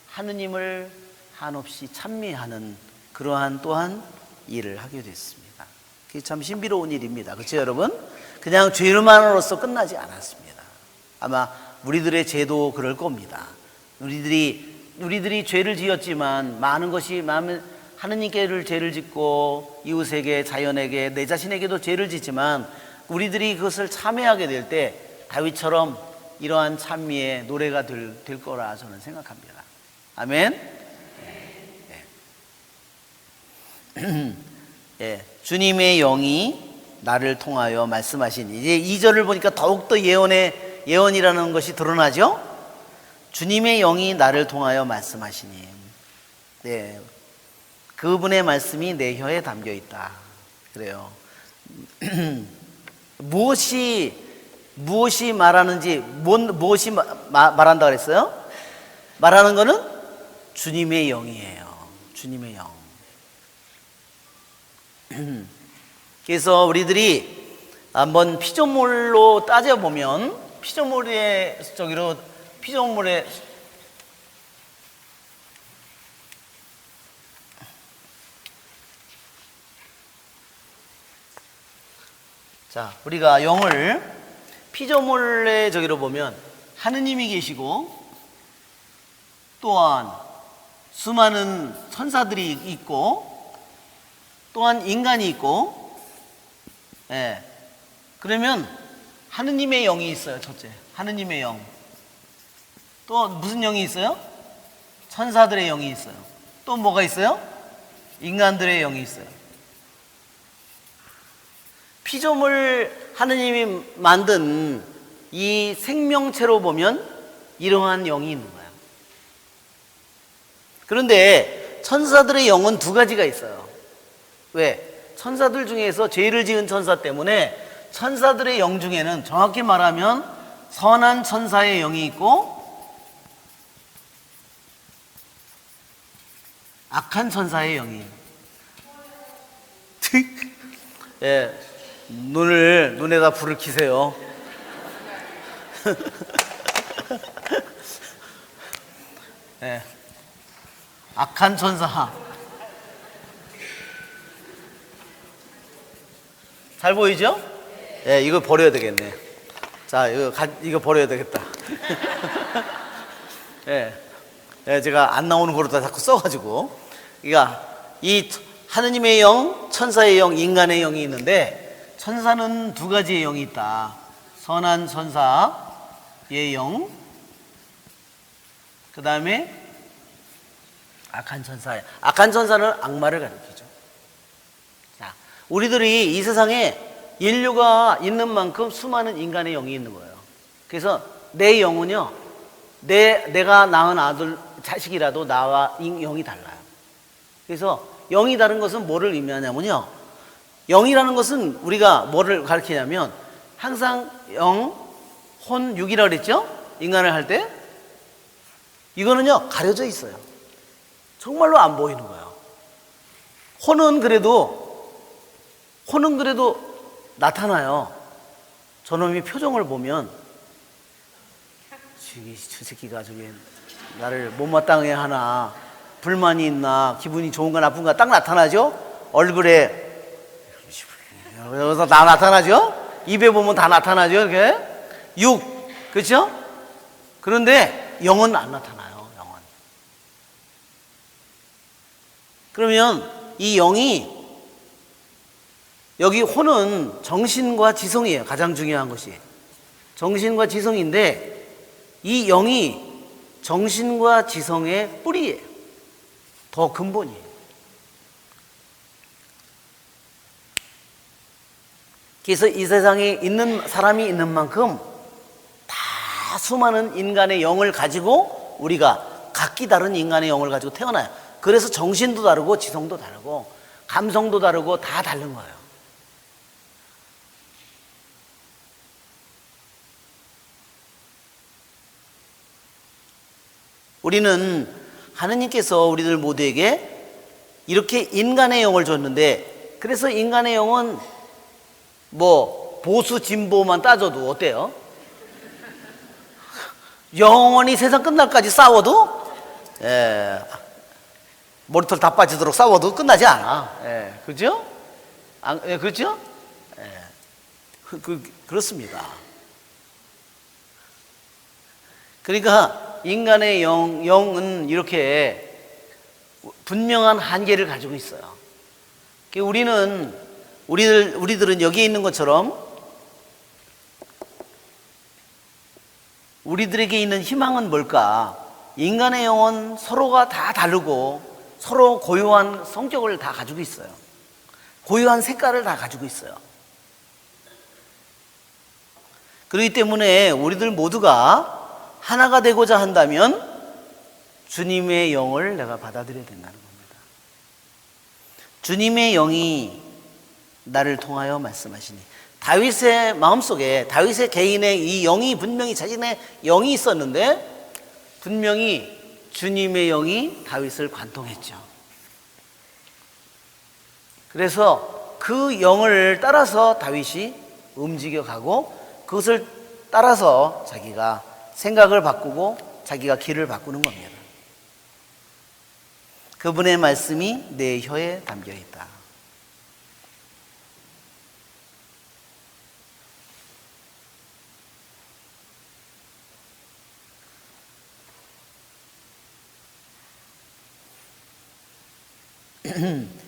하느님을 한없이 찬미하는 그러한 또한 일을 하게 됐습니다. 그게 참 신비로운 일입니다. 그렇죠 여러분? 그냥 죄만으로서 끝나지 않았습니다. 아마 우리들의 죄도 그럴 겁니다. 우리들이 죄를 지었지만 많은 것이 하느님께를 죄를 짓고 이웃에게, 자연에게, 내 자신에게도 죄를 짓지만 우리들이 그것을 참회하게 될 때 다윗처럼 이러한 찬미의 노래가 될 거라 저는 생각합니다. 아멘. 예, 주님의 영이 나를 통하여 말씀하시니, 이제 2절을 보니까 더욱더 예언이라는 것이 드러나죠. 주님의 영이 나를 통하여 말씀하시니, 네, 그분의 말씀이 내 혀에 담겨 있다. 그래요. 무엇이 말하는지, 무엇이 말한다 그랬어요? 말하는 거는 주님의 영이에요. 주님의 영. 그래서 우리들이 한번 피조물로 따져보면, 피조물에 자, 우리가 영을 피조물의 저기로 보면 하느님이 계시고, 또한 수많은 천사들이 있고, 또한 인간이 있고, 예. 그러면 하느님의 영이 있어요. 첫째, 하느님의 영. 또 무슨 영이 있어요? 천사들의 영이 있어요. 또 뭐가 있어요? 인간들의 영이 있어요. 피조물 하느님이 만든 이 생명체로 보면 이러한 영이 있는 거예요. 그런데 천사들의 영은 두 가지가 있어요. 왜? 천사들 중에서 죄를 지은 천사 때문에 천사들의 영 중에는 정확히 말하면 선한 천사의 영이 있고 악한 천사의 영이 예, 눈에다 불을 켜세요. 예, 악한 천사. 잘 보이죠? 예, 이거 버려야 되겠네. 자, 이거 버려야 되겠다. 예, 제가 안 나오는 거로 다 자꾸 써가지고. 그러니까 이 하느님의 영, 천사의 영, 인간의 영이 있는데, 천사는 두 가지의 영이 있다. 선한 천사의 영, 그 다음에 악한 천사는 악마를 가리키죠. 자, 우리들이 이 세상에 인류가 있는 만큼 수많은 인간의 영이 있는 거예요. 그래서 내 영은요, 내가 낳은 아들, 자식이라도 나와 영이 달라요. 그래서 영이 다른 것은 뭐를 의미하냐면요, 영이라는 것은 우리가 뭐를 가리키냐면 항상 영, 혼, 육이라고 그랬죠? 인간을 할 때 이거는요 가려져 있어요. 정말로 안 보이는 거예요. 혼은 그래도 나타나요. 저놈이 표정을 보면 저 새끼가 저기 나를 못마땅해 하나, 불만이 있나, 기분이 좋은가 나쁜가 딱 나타나죠. 얼굴에 여기서 다 나타나죠. 입에 보면 다 나타나죠. 이렇게 그렇죠? 그런데 영은 안 나타나요. 영은. 그러면 이 영이, 여기 혼은 정신과 지성이에요. 가장 중요한 것이 정신과 지성인데, 이 영이 정신과 지성의 뿌리예요. 더 근본이에요. 그래서 이 세상에 있는 사람이 있는 만큼 다 수많은 인간의 영을 가지고, 우리가 각기 다른 인간의 영을 가지고 태어나요. 그래서 정신도 다르고 지성도 다르고 감성도 다르고 다 다른 거예요. 우리는 하느님께서 우리들 모두에게 이렇게 인간의 영을 줬는데, 그래서 인간의 영은 뭐 보수 진보만 따져도 어때요? 영원히 세상 끝날까지 싸워도, 머리털 다 빠지도록 싸워도 끝나지 않아. 그죠? 그렇죠? 그렇습니다. 그러니까 인간의 영은 이렇게 분명한 한계를 가지고 있어요. 우리들은 여기에 있는 것처럼 우리들에게 있는 희망은 뭘까? 인간의 영은 서로가 다 다르고 서로 고유한 성격을 다 가지고 있어요. 고유한 색깔을 다 가지고 있어요. 그렇기 때문에 우리들 모두가 하나가 되고자 한다면 주님의 영을 내가 받아들여야 된다는 겁니다. 주님의 영이 나를 통하여 말씀하시니, 다윗의 마음속에, 다윗의 개인의 이 영이 분명히 자신의 영이 있었는데 분명히 주님의 영이 다윗을 관통했죠. 그래서 그 영을 따라서 다윗이 움직여가고 그것을 따라서 자기가 생각을 바꾸고 자기가 길을 바꾸는 겁니다. 그분의 말씀이 내 혀에 담겨 있다.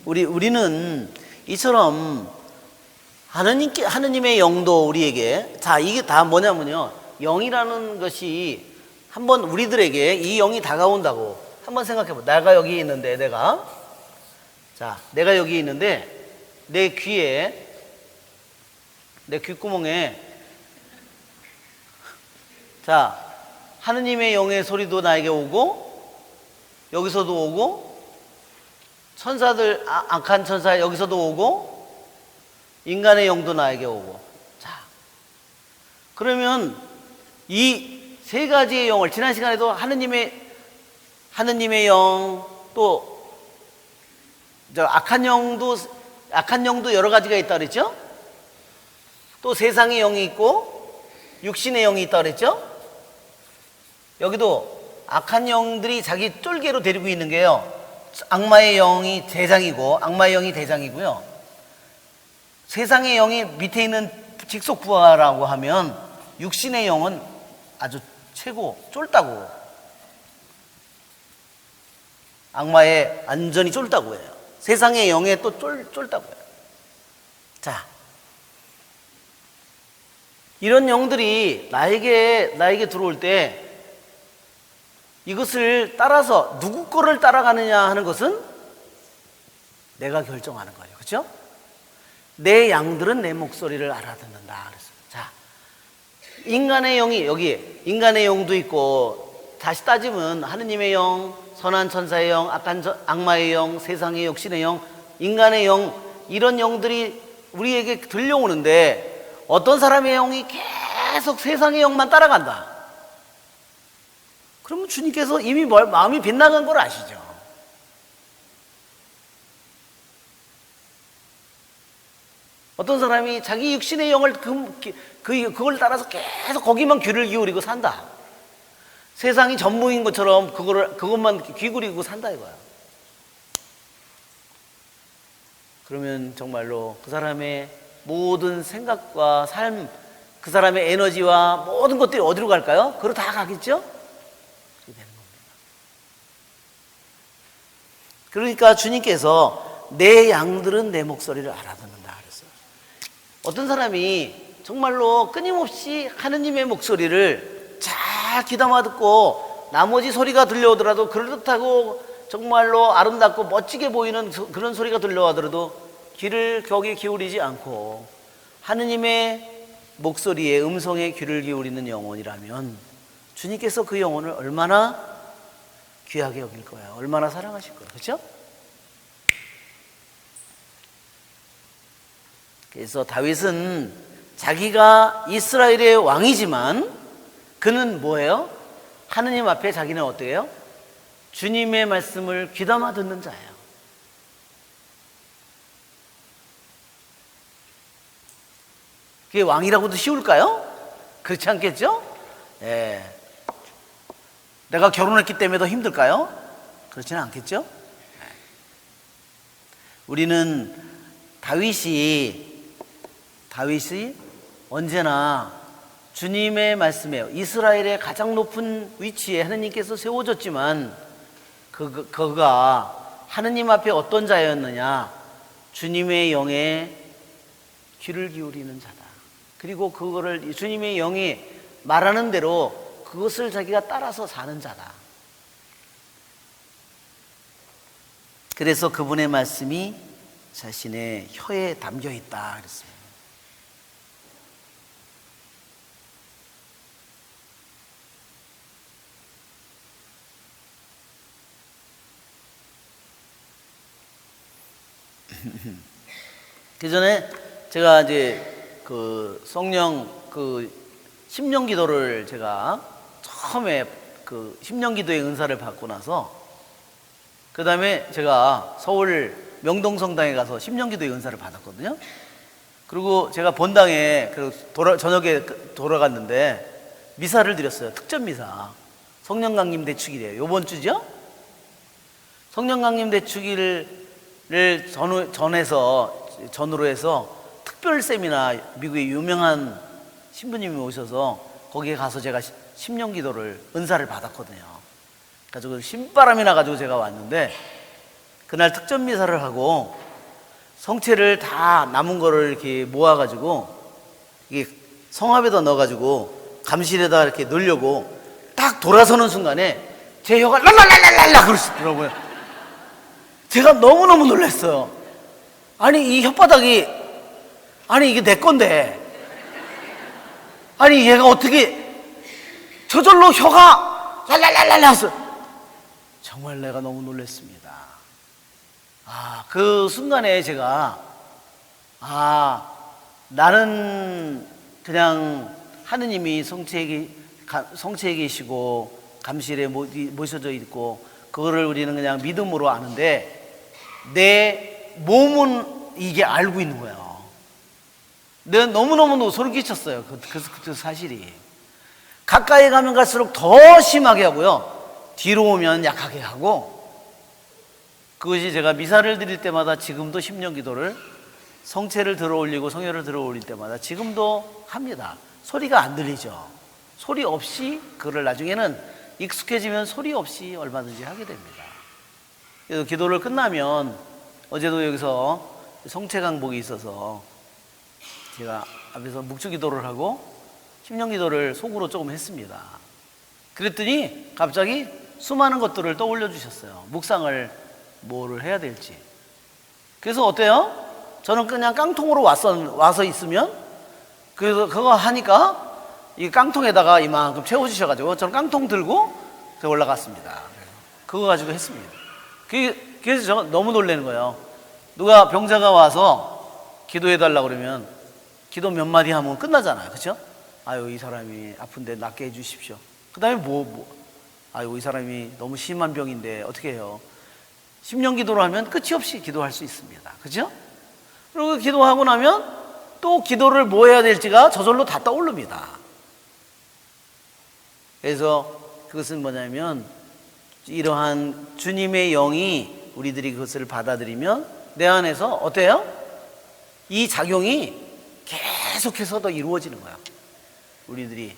우리는 이처럼 하느님의 영도 우리에게, 자, 이게 다 뭐냐면요, 영이라는 것이 한번 우리들에게 이 영이 다가온다고 한번 생각해봐. 내가 여기 있는데, 내가 여기 있는데 내 귀에, 내 귓구멍에, 자, 하느님의 영의 소리도 나에게 오고 여기서도 오고, 천사들, 악한 천사 여기서도 오고, 인간의 영도 나에게 오고. 자, 그러면 이 세 가지의 영을, 지난 시간에도 하느님의 영, 또 악한 영도 여러 가지가 있다 그랬죠? 또 세상의 영이 있고 육신의 영이 있다 그랬죠? 여기도 악한 영들이 자기 쫄개로 데리고 있는 게요, 악마의 영이 대장이고요. 세상의 영이 밑에 있는 직속부하라고 하면 육신의 영은 아주 최고 쫄다고, 악마의 안전이 쫄다고 해요. 세상의 영에 또 쫄다고 해요. 자, 이런 영들이 나에게 들어올 때 이것을 따라서 누구 거를 따라가느냐 하는 것은 내가 결정하는 거예요. 그렇죠? 내 양들은 내 목소리를 알아듣는다 그랬어요. 자, 인간의 영이 여기에, 인간의 영도 있고, 다시 따지면 하느님의 영, 선한 천사의 영, 악마의 영, 세상의 육신의 영, 인간의 영, 이런 영들이 우리에게 들려오는데 어떤 사람의 영이 계속 세상의 영만 따라간다. 그러면 주님께서 이미 마음이 빗나간 걸 아시죠? 어떤 사람이 자기 육신의 영을 그걸 따라서 계속 거기만 귀를 기울이고 산다. 세상이 전부인 것처럼 그것만 귀 기울이고 산다 이거야. 그러면 정말로 그 사람의 모든 생각과 삶, 그 사람의 에너지와 모든 것들이 어디로 갈까요? 그로 다 가겠죠? 그렇게 되는 겁니다. 그러니까 주님께서 내 양들은 내 목소리를 알아듣는다 그랬어요. 어떤 사람이 정말로 끊임없이 하느님의 목소리를 잘 귀담아 듣고 나머지 소리가 들려오더라도 그럴듯하고 정말로 아름답고 멋지게 보이는 그런 소리가 들려오더라도 귀를 거기에 기울이지 않고 하느님의 목소리에, 음성에 귀를 기울이는 영혼이라면 주님께서 그 영혼을 얼마나 귀하게 여길 거예요. 얼마나 사랑하실 거예요. 그렇죠? 그래서 다윗은 자기가 이스라엘의 왕이지만 그는 뭐예요? 하느님 앞에 자기는 어떻게 해요? 주님의 말씀을 귀담아 듣는 자예요. 그게 왕이라고도 쉬울까요? 그렇지 않겠죠? 예. 내가 결혼했기 때문에 더 힘들까요? 그렇지는 않겠죠? 우리는 다윗이 언제나 주님의 말씀에 이스라엘의 가장 높은 위치에 하느님께서 세워졌지만 그가 하느님 앞에 어떤 자였느냐? 주님의 영에 귀를 기울이는 자다. 그리고 그거를 주님의 영이 말하는 대로 그것을 자기가 따라서 사는 자다. 그래서 그분의 말씀이 자신의 혀에 담겨 있다 그랬습니다. 그 전에 제가 이제 그 성령 그 심령 기도를 제가 처음에 그 심령 기도의 은사를 받고 나서 그 다음에 제가 서울 명동성당에 가서 심령 기도의 은사를 받았거든요. 그리고 제가 본당에 저녁에 돌아갔는데 미사를 드렸어요. 특전 미사. 성령 강림 대축일이에요. 요번 주죠? 성령 강림 대축일을 전으로 해서 특별 세미나, 미국의 유명한 신부님이 오셔서 거기에 가서 제가 심령 기도를 은사를 받았거든요. 그래서 신바람이 나가지고 제가 왔는데 그날 특전 미사를 하고 성체를 다 남은 거를 이렇게 모아가지고 이게 성합에다 넣어가지고 감실에다 이렇게 넣으려고 딱 돌아서는 순간에 제 혀가 랄랄랄랄랄라 그러시더라고요. 제가 너무너무 놀랐어요. 아니 이 혓바닥이 아니 이게 내 건데 아니 얘가 어떻게 저절로 혀가 랄랄랄랄라 해서 정말 내가 너무 놀랐습니다. 그 순간에 제가 나는 그냥 하느님이 성체에 계시고 감실에 모셔져 있고 그거를 우리는 그냥 믿음으로 아는데 내 몸은 이게 알고 있는 거예요. 내가 너무너무 소름 끼쳤어요. 그 사실이. 가까이 가면 갈수록 더 심하게 하고요. 뒤로 오면 약하게 하고 그것이 제가 미사를 드릴 때마다 지금도 심령 기도를 성체를 들어 올리고 성혈을 들어 올릴 때마다 지금도 합니다. 소리가 안 들리죠. 소리 없이 그걸 나중에는 익숙해지면 소리 없이 얼마든지 하게 됩니다. 그래서 기도를 끝나면 어제도 여기서 성체 강복이 있어서 제가 앞에서 묵주 기도를 하고 심령 기도를 속으로 조금 했습니다. 그랬더니 갑자기 수많은 것들을 떠올려 주셨어요. 묵상을 뭐를 해야 될지. 그래서 어때요? 저는 그냥 깡통으로 와서 있으면 그래서 그거 하니까 이 깡통에다가 이만큼 채워주셔가지고 저는 깡통 들고 올라갔습니다. 그거 가지고 했습니다. 그래서 제가 너무 놀라는 거예요. 누가 병자가 와서 기도해달라고 그러면 기도 몇 마디 하면 끝나잖아요. 그렇죠? 아유 이 사람이 아픈데 낫게 해주십시오. 그 다음에 아유 이 사람이 너무 심한 병인데 어떻게 해요? 심령 기도로 하면 끝이 없이 기도할 수 있습니다. 그렇죠? 그리고 기도하고 나면 또 기도를 뭐 해야 될지가 저절로 다 떠오릅니다. 그래서 그것은 뭐냐면 이러한 주님의 영이 우리들이 그것을 받아들이면 내 안에서 어때요? 이 작용이 계속해서 더 이루어지는 거야. 우리들이.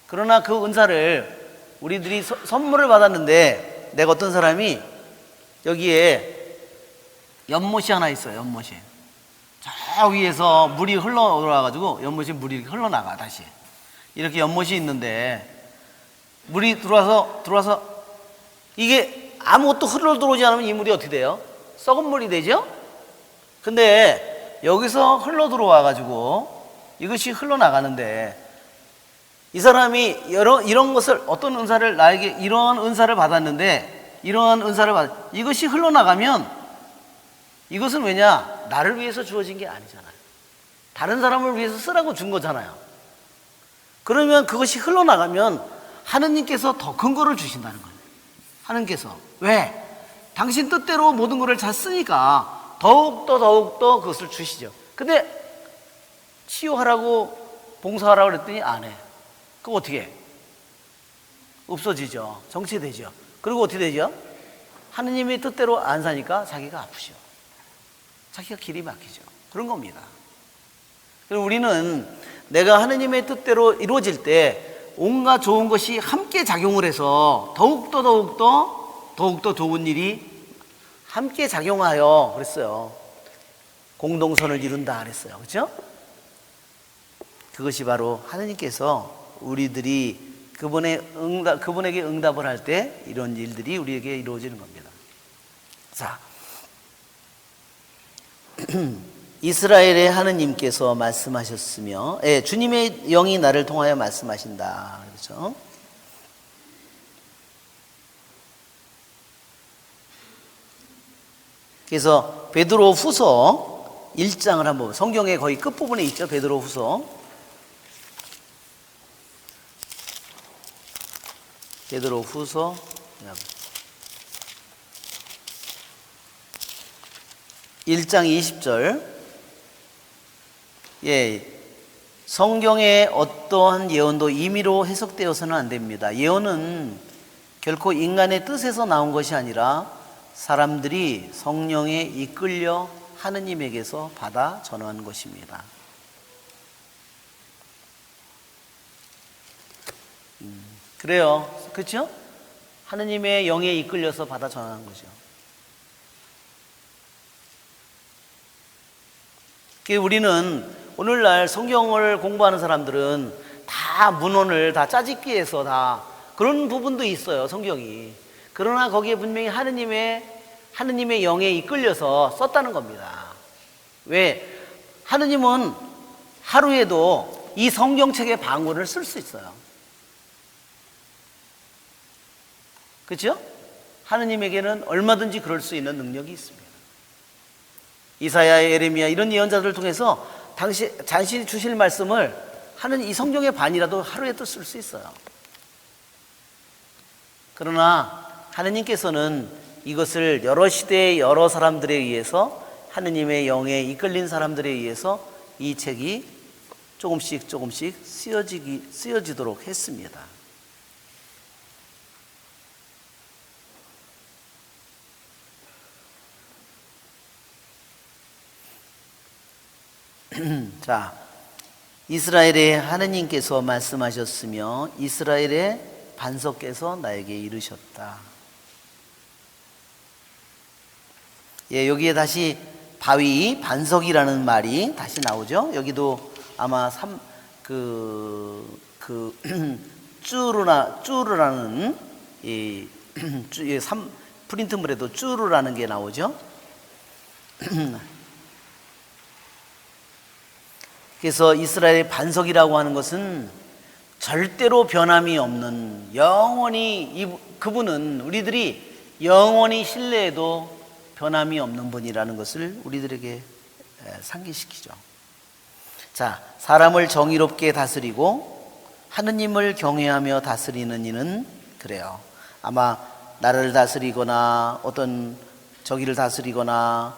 그러나 그 은사를 우리들이 선물을 받았는데 내가 어떤 사람이 여기에 연못이 하나 있어요. 연못이. 저 위에서 물이 흘러올라가지고 연못에 물이 이렇게 흘러나가 다시. 이렇게 연못이 있는데 물이 들어와서 이게 아무것도 흘러 들어오지 않으면 이 물이 어떻게 돼요? 썩은 물이 되죠? 근데 여기서 흘러 들어와가지고 이것이 흘러나가는데 이 사람이 이런 것을 어떤 은사를 나에게 이러한 은사를 받았는데 이것이 흘러나가면 이것은 왜냐? 나를 위해서 주어진 게 아니잖아요. 다른 사람을 위해서 쓰라고 준 거잖아요. 그러면 그것이 흘러나가면 하느님께서 더 큰 거를 주신다는 거예요. 하느님께서. 왜? 당신 뜻대로 모든 거를 잘 쓰니까 더욱더 그것을 주시죠. 근데 치유하라고 봉사하라고 그랬더니 안 해. 그럼 어떻게 해? 없어지죠. 정체되죠. 그리고 어떻게 되죠? 하느님의 뜻대로 안 사니까 자기가 아프죠. 자기가 길이 막히죠. 그런 겁니다. 그리고 우리는 내가 하느님의 뜻대로 이루어질 때 온갖 좋은 것이 함께 작용을 해서 더욱더 좋은 일이 함께 작용하여 그랬어요. 공동선을 이룬다 그랬어요. 그렇죠? 그것이 바로 하느님께서 우리들이 그분에게 응답을 할 때 이런 일들이 우리에게 이루어지는 겁니다. 자, 이스라엘의 하느님께서 말씀하셨으며, 주님의 영이 나를 통하여 말씀하신다. 그렇죠? 그래서 베드로 후서 1장을 한번, 성경의 거의 끝부분에 있죠. 베드로 후서 1장 20절. 성경의 어떠한 예언도 임의로 해석되어서는 안 됩니다. 예언은 결코 인간의 뜻에서 나온 것이 아니라 사람들이 성령에 이끌려 하느님에게서 받아 전한 것입니다. 그래요. 그렇죠? 하느님의 영에 이끌려서 받아 전하는 거죠. 우리는 오늘날 성경을 공부하는 사람들은 다 문헌을 다 짜집기해서 다 그런 부분도 있어요, 성경이. 그러나 거기에 분명히 하느님의 영에 이끌려서 썼다는 겁니다. 왜? 하느님은 하루에도 이 성경책의 방문을 쓸 수 있어요. 그렇죠? 하느님에게는 얼마든지 그럴 수 있는 능력이 있습니다. 이사야, 예레미야 이런 예언자들을 통해서 당신이 주실 말씀을 하는 이 성경의 반이라도 하루에도 쓸 수 있어요. 그러나 하느님께서는 이것을 여러 시대의 여러 사람들에 의해서 하느님의 영에 이끌린 사람들에 의해서 이 책이 조금씩 쓰여지도록 했습니다. 자, 이스라엘의 하느님께서 말씀하셨으며 이스라엘의 반석께서 나에게 이르셨다. 여기에 다시 바위, 반석이라는 말이 다시 나오죠. 여기도 아마 쭈르라는 프린트물에도 쭈르라는 게 나오죠. 그래서 이스라엘의 반석이라고 하는 것은 절대로 변함이 없는 그분은 우리들이 영원히 신뢰해도 변함이 없는 분이라는 것을 우리들에게 상기시키죠. 자, 사람을 정의롭게 다스리고 하느님을 경외하며 다스리는 이는 그래요. 아마 나라를 다스리거나 어떤 저기를 다스리거나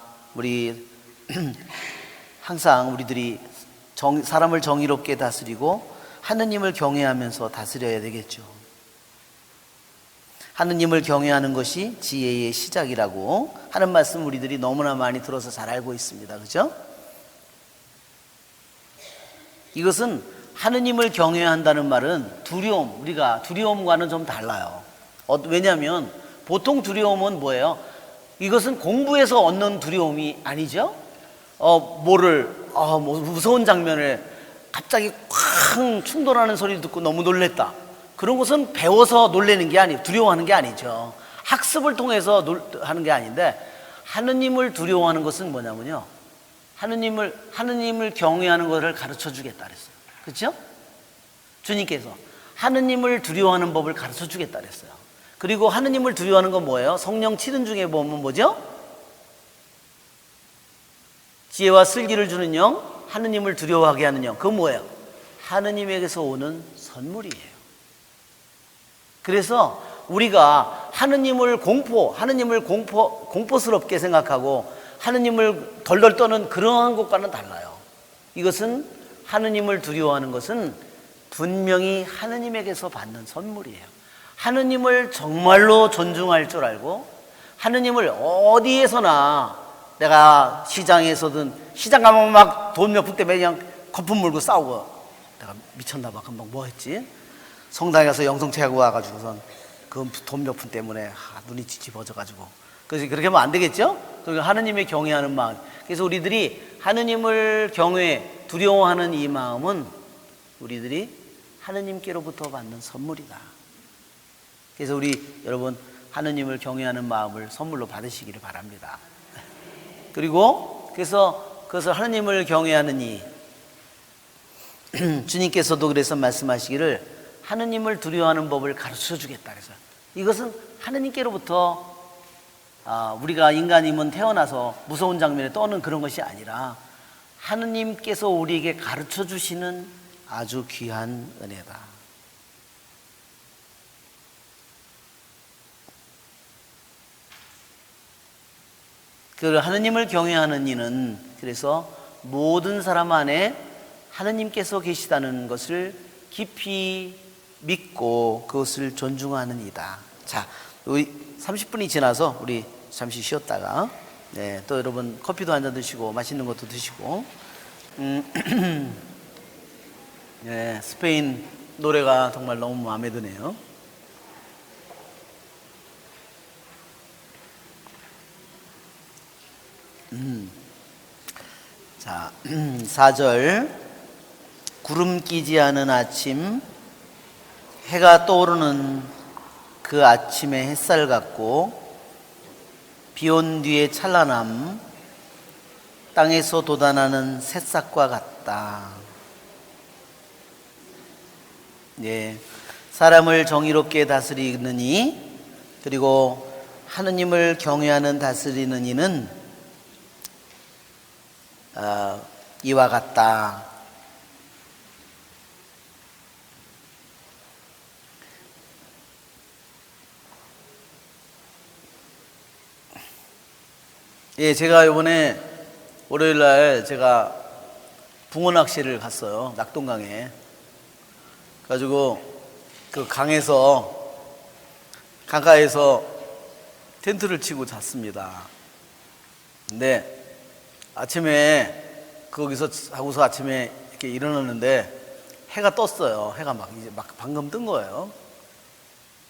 항상 우리들이 사람을 정의롭게 다스리고 하느님을 경외하면서 다스려야 되겠죠. 하느님을 경외하는 것이 지혜의 시작이라고 하는 말씀 우리들이 너무나 많이 들어서 잘 알고 있습니다. 그렇죠? 이것은 하느님을 경외한다는 말은 우리가 두려움과는 좀 달라요. 왜냐하면 보통 두려움은 뭐예요? 이것은 공부해서 얻는 두려움이 아니죠? 무서운 장면을 갑자기 쾅 충돌하는 소리를 듣고 너무 놀랬다. 그런 것은 배워서 놀라는 게 아니에요. 두려워하는 게 아니죠. 학습을 통해서 하는 게 아닌데, 하느님을 두려워하는 것은 뭐냐면요, 하느님을 경외하는 것을 가르쳐 주겠다 그랬어요. 그렇죠? 주님께서 하느님을 두려워하는 법을 가르쳐 주겠다 그랬어요. 그리고 하느님을 두려워하는 건 뭐예요? 성령 7은 중에 보면 뭐죠? 지혜와 슬기를 주는 영, 하느님을 두려워하게 하는 영. 그건 뭐예요? 하느님에게서 오는 선물이에요. 그래서 우리가 하느님을 공포스럽게 생각하고 하느님을 덜덜 떠는 그러한 것과는 달라요. 이것은 하느님을 두려워하는 것은 분명히 하느님에게서 받는 선물이에요. 하느님을 정말로 존중할 줄 알고, 하느님을 어디에서나, 내가 시장에서든 시장 가면 막 돈 몇 푼 때문에 그냥 거품 물고 싸우고 내가 미쳤나 봐. 금방 뭐 했지? 성당에 가서 영성체하고 와가지고선 그 돈 몇 푼 때문에 눈이 뒤집어져가지고 그래서 그렇게 하면 안 되겠죠? 그러니까 하느님의 경외하는 마음. 그래서 우리들이 하느님을 경외 두려워하는 이 마음은 우리들이 하느님께로부터 받는 선물이다. 그래서 우리 여러분 하느님을 경외하는 마음을 선물로 받으시기를 바랍니다. 그리고 그래서 그것을 하느님을 경외하는 이 주님께서도 그래서 말씀하시기를 하느님을 두려워하는 법을 가르쳐 주겠다. 그래서 이것은 하느님께로부터 우리가 인간임은 태어나서 무서운 장면에 떠오는 그런 것이 아니라 하느님께서 우리에게 가르쳐 주시는 아주 귀한 은혜다. 그 하느님을 경외하는 이는 그래서 모든 사람 안에 하느님께서 계시다는 것을 깊이 믿고 그것을 존중하는 이다. 자, 우리 30분이 지나서 우리 잠시 쉬었다가 또 여러분 커피도 한잔 드시고 맛있는 것도 드시고 스페인 노래가 정말 너무 마음에 드네요. 자, 4절 구름 끼지 않은 아침 해가 떠오르는 그 아침의 햇살 같고 비온 뒤의 찬란함 땅에서 돋아나는 새싹과 같다. 사람을 정의롭게 다스리는 이 그리고 하느님을 경외하는 다스리는 이는 이와 같다. 제가 이번에 월요일날 제가 붕어 낚시를 갔어요. 낙동강에. 그래가지고 그 강가에서 텐트를 치고 잤습니다. 근데 아침에 거기서 하고서 아침에 이렇게 일어났는데 해가 떴어요. 해가 이제 방금 뜬 거예요.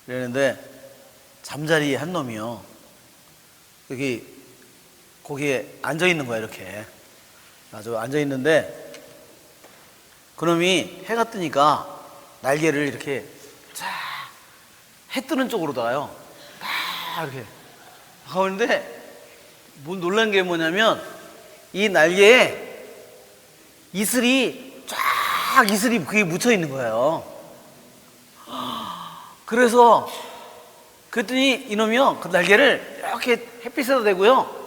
그랬는데 잠자리 한 놈이요. 거기에 앉아 있는 거야, 이렇게. 아주 앉아 있는데 그놈이 해가 뜨니까 날개를 이렇게 쫙 해 뜨는 쪽으로 닿아요. 딱 이렇게 하는데 뭐 놀란 게 뭐냐면 이 날개에 이슬이 그게 묻혀 있는 거예요. 그래서 그랬더니 이놈이요 그 날개를 이렇게 햇빛에다 대고요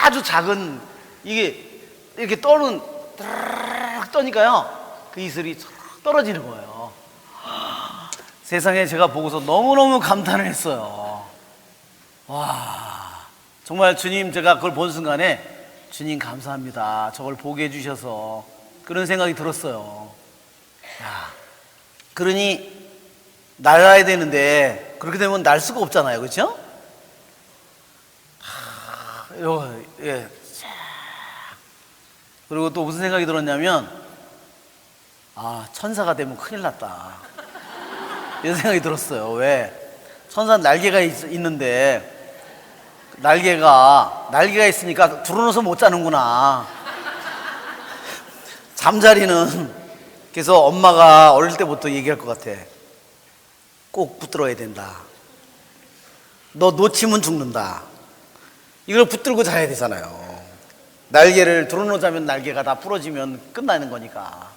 아주 작은 이게 이렇게 떠니까요 그 이슬이 떨어지는 거예요. 세상에 제가 보고서 너무너무 감탄을 했어요. 와, 정말 주님, 제가 그걸 본 순간에 주님 감사합니다. 저걸 보게 해주셔서 그런 생각이 들었어요. 야, 그러니 날아야 되는데 그렇게 되면 날 수가 없잖아요, 그렇죠? 예. 그리고 또 무슨 생각이 들었냐면 천사가 되면 큰일 났다 이런 생각이 들었어요. 왜? 천사는 날개가 있는데 날개가 있으니까 불어넣어서 못 자는구나. 잠자리는 그래서 엄마가 어릴 때부터 얘기할 것 같아. 꼭 붙들어야 된다. 너 놓치면 죽는다. 이걸 붙들고 자야 되잖아요. 날개를 드러놓자면 날개가 다 부러지면 끝나는 거니까.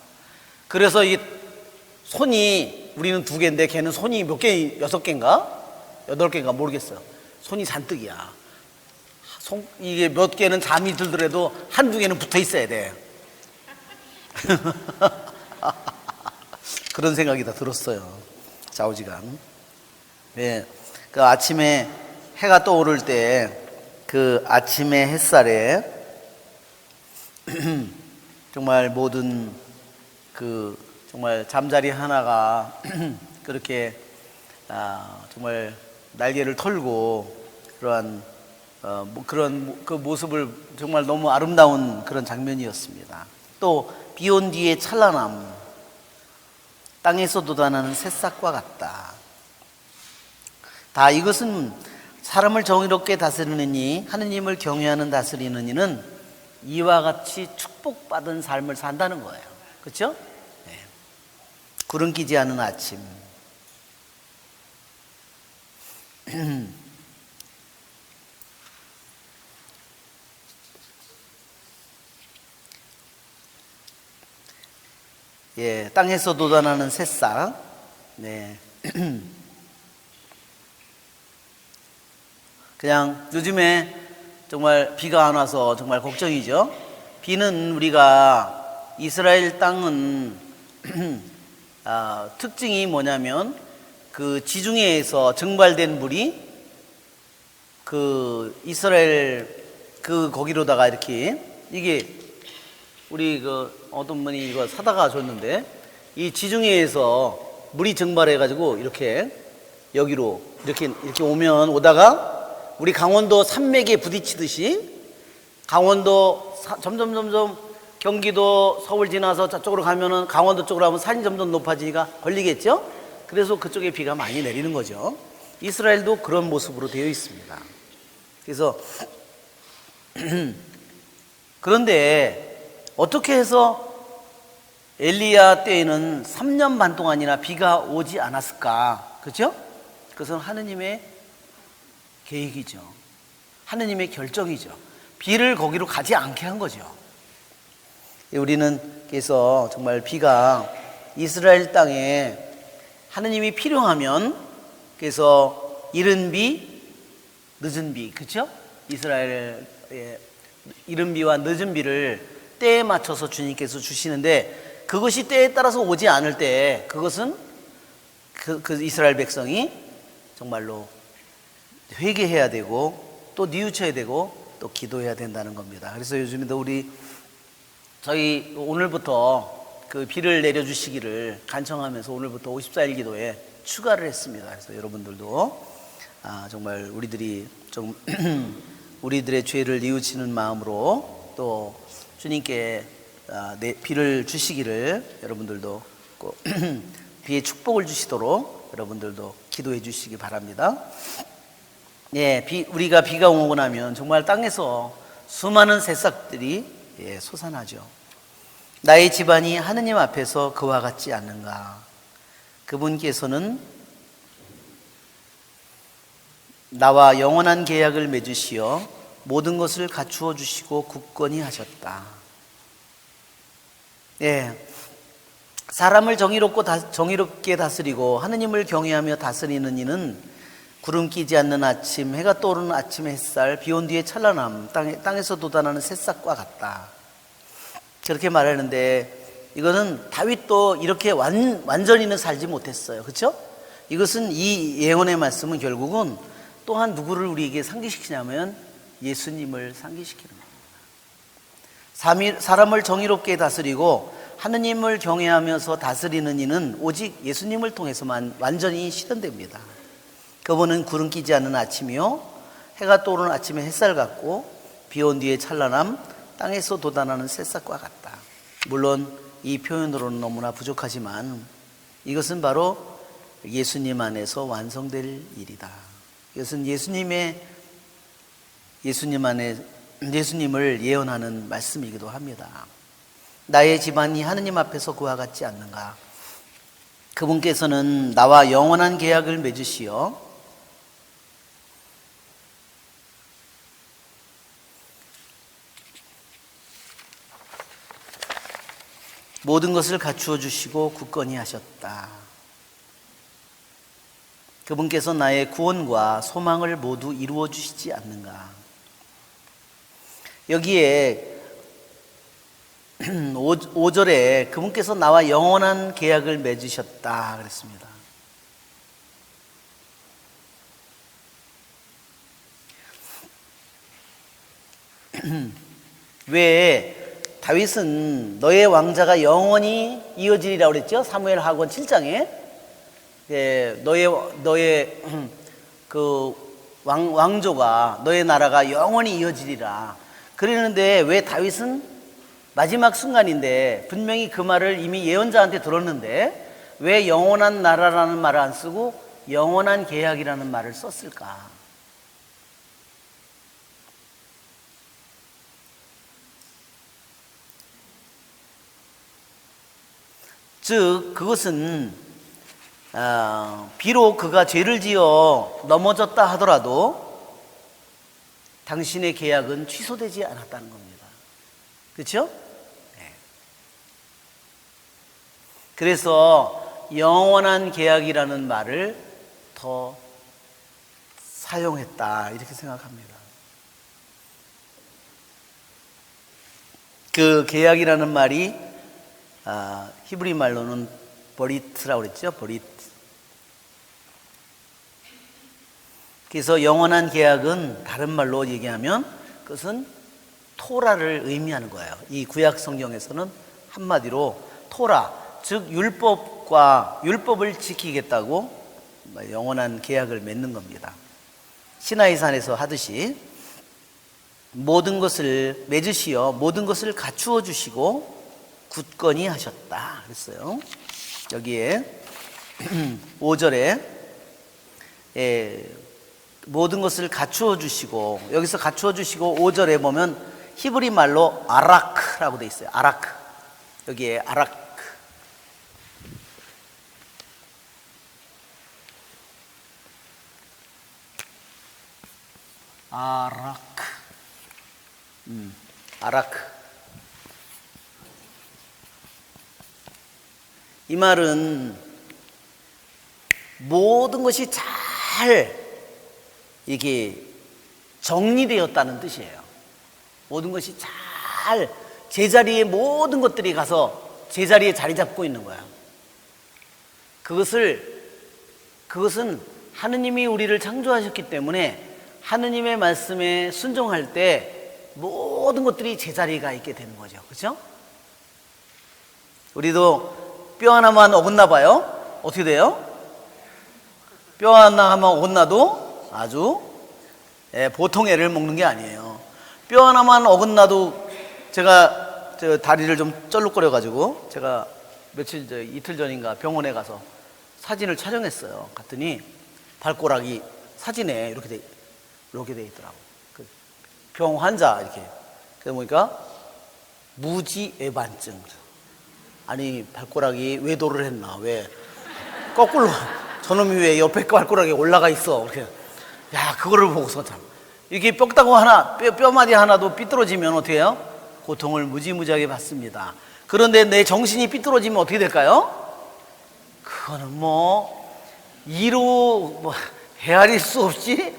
그래서 이 손이 우리는 2개인데 걔는 손이 몇 개, 6개인가? 8개인가 모르겠어요. 손이 잔뜩이야. 이게 몇 개는 잠이 들더라도 한두 개는 붙어 있어야 돼. 그런 생각이 다 들었어요. 좌우지간. 네. 그 아침에 해가 떠오를 때 그 아침의 햇살에 정말 모든 정말 잠자리 하나가 그렇게 정말 날개를 털고 그러한 그런 그 모습을 정말 너무 아름다운 그런 장면이었습니다. 또 비 온 뒤의 찬란함, 땅에서 돋아나는 새싹과 같다. 다 이것은 사람을 정의롭게 다스리는 이, 하느님을 경외하는 다스리는 이는 이와 같이 축복받은 삶을 산다는 거예요. 그렇죠? 네. 구름 끼지 않은 아침. 예, 땅에서 돋아나는 새싹. 네. 그냥 요즘에 정말 비가 안 와서 정말 걱정이죠. 비는 우리가 이스라엘 땅은 특징이 뭐냐면 그 지중해에서 증발된 물이 그 이스라엘 그 거기로다가 이렇게 이게 우리 그 어떤 분이 이거 사다가 줬는데 이 지중해에서 물이 증발해가지고 이렇게 여기로 이렇게 오면 오다가 우리 강원도 산맥에 부딪히듯이 강원도 점점 경기도 서울 지나서 저쪽으로 가면은 강원도 쪽으로 하면 산이 점점 높아지니까 걸리겠죠? 그래서 그쪽에 비가 많이 내리는 거죠. 이스라엘도 그런 모습으로 되어 있습니다. 그래서 그런데 어떻게 해서 엘리야 때에는 3년 반 동안이나 비가 오지 않았을까? 그렇죠? 그것은 하느님의 계획이죠. 하느님의 결정이죠. 비를 거기로 가지 않게 한 거죠. 우리는 그래서 정말 비가 이스라엘 땅에 하느님이 필요하면 그래서 이른 비, 늦은 비, 그렇죠? 이스라엘의 이른 비와 늦은 비를 때에 맞춰서 주님께서 주시는데 그것이 때에 따라서 오지 않을 때 그것은 그 이스라엘 백성이 정말로 회개해야 되고 또 뉘우쳐야 되고 또 기도해야 된다는 겁니다. 그래서 요즘에도 저희 오늘부터 그 비를 내려주시기를 간청하면서 오늘부터 54일 기도에 추가를 했습니다. 그래서 여러분들도 정말 우리들이 좀 우리들의 죄를 뉘우치는 마음으로 또 주님께 비를 주시기를 여러분들도 비의 축복을 주시도록 여러분들도 기도해 주시기 바랍니다. 예, 우리가 비가 오고 나면 정말 땅에서 수많은 새싹들이 솟아나죠. 나의 집안이 하느님 앞에서 그와 같지 않는가? 그분께서는 나와 영원한 계약을 맺으시어 모든 것을 갖추어 주시고 굳건히 하셨다. 예, 사람을 정의롭게 다스리고 하느님을 경외하며 다스리는 이는 구름 끼지 않는 아침, 해가 떠오르는 아침의 햇살, 비 온 뒤의 찬란함, 땅에서 돋아나는 새싹과 같다. 그렇게 말하는데 이거는 다윗도 이렇게 완전히는 살지 못했어요. 그렇죠? 이것은 이 예언의 말씀은 결국은 또한 누구를 우리에게 상기시키냐면 예수님을 상기시키는 겁니다. 사람을 정의롭게 다스리고 하느님을 경외하면서 다스리는 이는 오직 예수님을 통해서만 완전히 실현됩니다. 그분은 구름 끼지 않는 아침이요 해가 떠오르는 아침의 햇살 같고 비 온 뒤의 찬란함, 땅에서 돋아나는 새싹과 같다. 물론 이 표현으로는 너무나 부족하지만 이것은 바로 예수님 안에서 완성될 일이다. 이것은 예수님을 예언하는 말씀이기도 합니다. 나의 집안이 하느님 앞에서 그와 같지 않는가? 그분께서는 나와 영원한 계약을 맺으시어 모든 것을 갖추어 주시고 굳건히 하셨다. 그분께서 나의 구원과 소망을 모두 이루어 주시지 않는가? 여기에 5절에 그분께서 나와 영원한 계약을 맺으셨다 그랬습니다. 왜 다윗은 너의 왕자가 영원히 이어지리라고 그랬죠? 사무엘 하권 7장에 너의 그 왕조가 너의 나라가 영원히 이어지리라. 그러는데 왜 다윗은 마지막 순간인데 분명히 그 말을 이미 예언자한테 들었는데 왜 영원한 나라라는 말을 안 쓰고 영원한 계약이라는 말을 썼을까? 즉 그것은 비록 그가 죄를 지어 넘어졌다 하더라도 당신의 계약은 취소되지 않았다는 겁니다. 그렇죠? 네. 그래서 영원한 계약이라는 말을 더 사용했다 이렇게 생각합니다. 그 계약이라는 말이 히브리 말로는 버리트라고 그랬죠. 버리트. 그래서 영원한 계약은 다른 말로 얘기하면 그것은 토라를 의미하는 거예요. 이 구약 성경에서는 한마디로 토라, 즉 율법을 지키겠다고 영원한 계약을 맺는 겁니다. 시나이산에서 하듯이 모든 것을 맺으시어 모든 것을 갖추어 주시고 굳건히 하셨다 그랬어요. 여기에 5절에 모든 것을 갖추어 주시고, 여기서 갖추어 주시고 5절에 보면 히브리 말로 아라크라고 돼 있어요. 아라크. 여기에 아라크. 아라크. 아라크. 이 말은 모든 것이 잘 이게 정리되었다는 뜻이에요. 모든 것이 잘 제자리에 모든 것들이 가서 제자리에 자리 잡고 있는 거야. 그것은 하느님이 우리를 창조하셨기 때문에 하느님의 말씀에 순종할 때 모든 것들이 제자리가 있게 되는 거죠. 그렇죠? 우리도 뼈 하나만 어긋나 봐요. 어떻게 돼요? 뼈 하나만 어긋나도 아주 보통 애를 먹는 게 아니에요. 뼈 하나만 어긋나도 제가 다리를 좀 쩔룩거려 가지고 제가 이틀 전인가 병원에 가서 사진을 촬영했어요. 갔더니 발가락이 사진에 이렇게 돼 있더라고. 그 병 환자 이렇게. 그래서 보니까 무지외반증. 아니 발가락이 외도를 했나? 왜 거꾸로 저놈이 왜 옆에 발가락에 올라가 있어? 이렇게. 야, 그거를 보고서 참 이게 뼈마디 하나도 삐뚤어지면 어떻게 해요? 고통을 무지무지하게 받습니다. 그런데 내 정신이 삐뚤어지면 어떻게 될까요? 그거는 이로 헤아릴 수 없이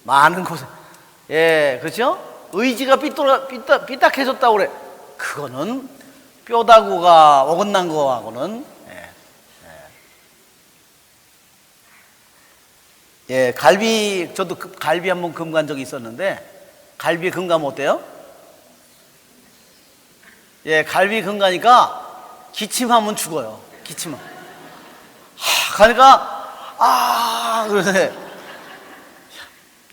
많은 고생. 그렇죠? 의지가 삐딱해졌다고 그래. 그거는 뼈다구가 어긋난 거하고는 저도 갈비 한번 금간 적이 있었는데, 갈비 금가면 어때요? 갈비 금가니까 기침하면 죽어요. 기침하면. 가니까, 그러네.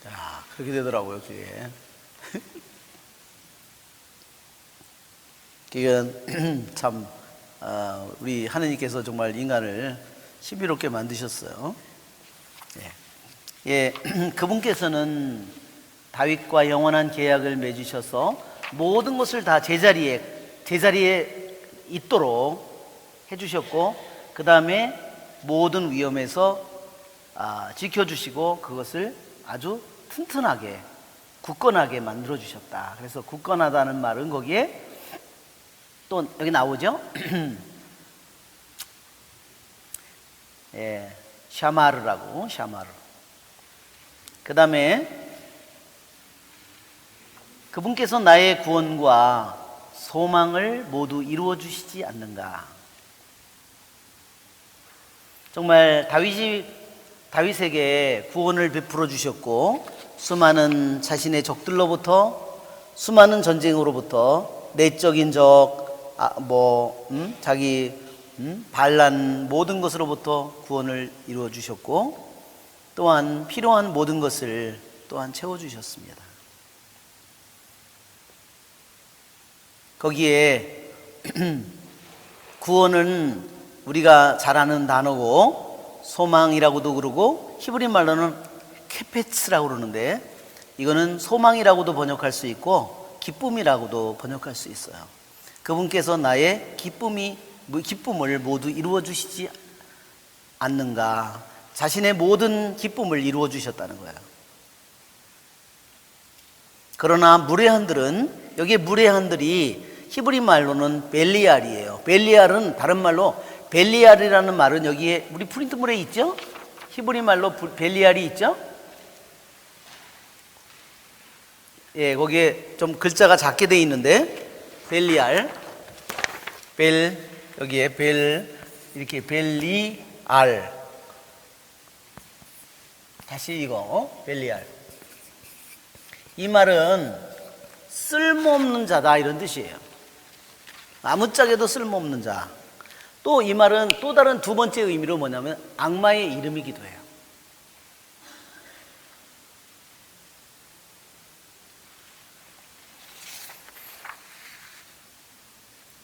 야, 그렇게 되더라고요, 그게. 그건 참, 우리 하느님께서 정말 인간을 신비롭게 만드셨어요. 그분께서는 다윗과 영원한 계약을 맺으셔서 모든 것을 다 제자리에 있도록 해주셨고, 그 다음에 모든 위험에서 지켜주시고 그것을 아주 튼튼하게 굳건하게 만들어 주셨다. 그래서 굳건하다는 말은 거기에 또 여기 나오죠. 샤마르라고. 샤마르. 그 다음에 그분께서 나의 구원과 소망을 모두 이루어 주시지 않는가. 정말 다윗에게 구원을 베풀어 주셨고, 수많은 자신의 적들로부터, 수많은 전쟁으로부터, 내적인 적, 자기 반란 모든 것으로부터 구원을 이루어 주셨고, 또한 필요한 모든 것을 또한 채워주셨습니다. 거기에 구원은 우리가 잘 아는 단어고 소망이라고도 그러고 히브리 말로는 케페츠라고 그러는데 이거는 소망이라고도 번역할 수 있고 기쁨이라고도 번역할 수 있어요. 그분께서 나의 기쁨을 모두 이루어 주시지 않는가, 자신의 모든 기쁨을 이루어 주셨다는 거예요. 그러나 무레한들은, 여기에 무레한들이 히브리 말로는 벨리알이에요. 벨리알은 다른 말로, 벨리알이라는 말은 여기에 우리 프린트물에 있죠? 히브리 말로 벨리알이 있죠? 예, 거기에 좀 글자가 작게 돼 있는데 벨리알, 여기에 이렇게 벨리알, 다시 이거 벨리알. 이 말은 쓸모없는 자다 이런 뜻이에요. 아무짝에도 쓸모없는 자. 또 이 말은 또 다른 두 번째 의미로 뭐냐면 악마의 이름이기도 해요.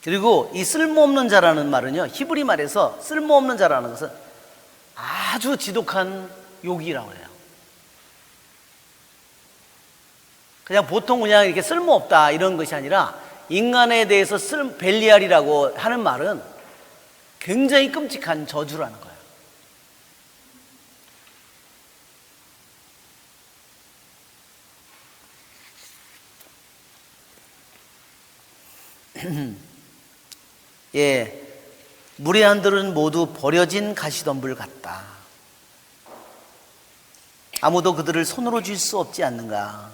그리고 이 쓸모없는 자라는 말은요, 히브리 말에서 쓸모없는 자라는 것은 아주 지독한 욕이라고 해요. 그냥 보통 그냥 이렇게 쓸모없다 이런 것이 아니라 인간에 대해서 벨리알이라고 하는 말은 굉장히 끔찍한 저주라는 거예요. 예, 무례한들은 모두 버려진 가시덤불 같다. 아무도 그들을 손으로 쥘 수 없지 않는가.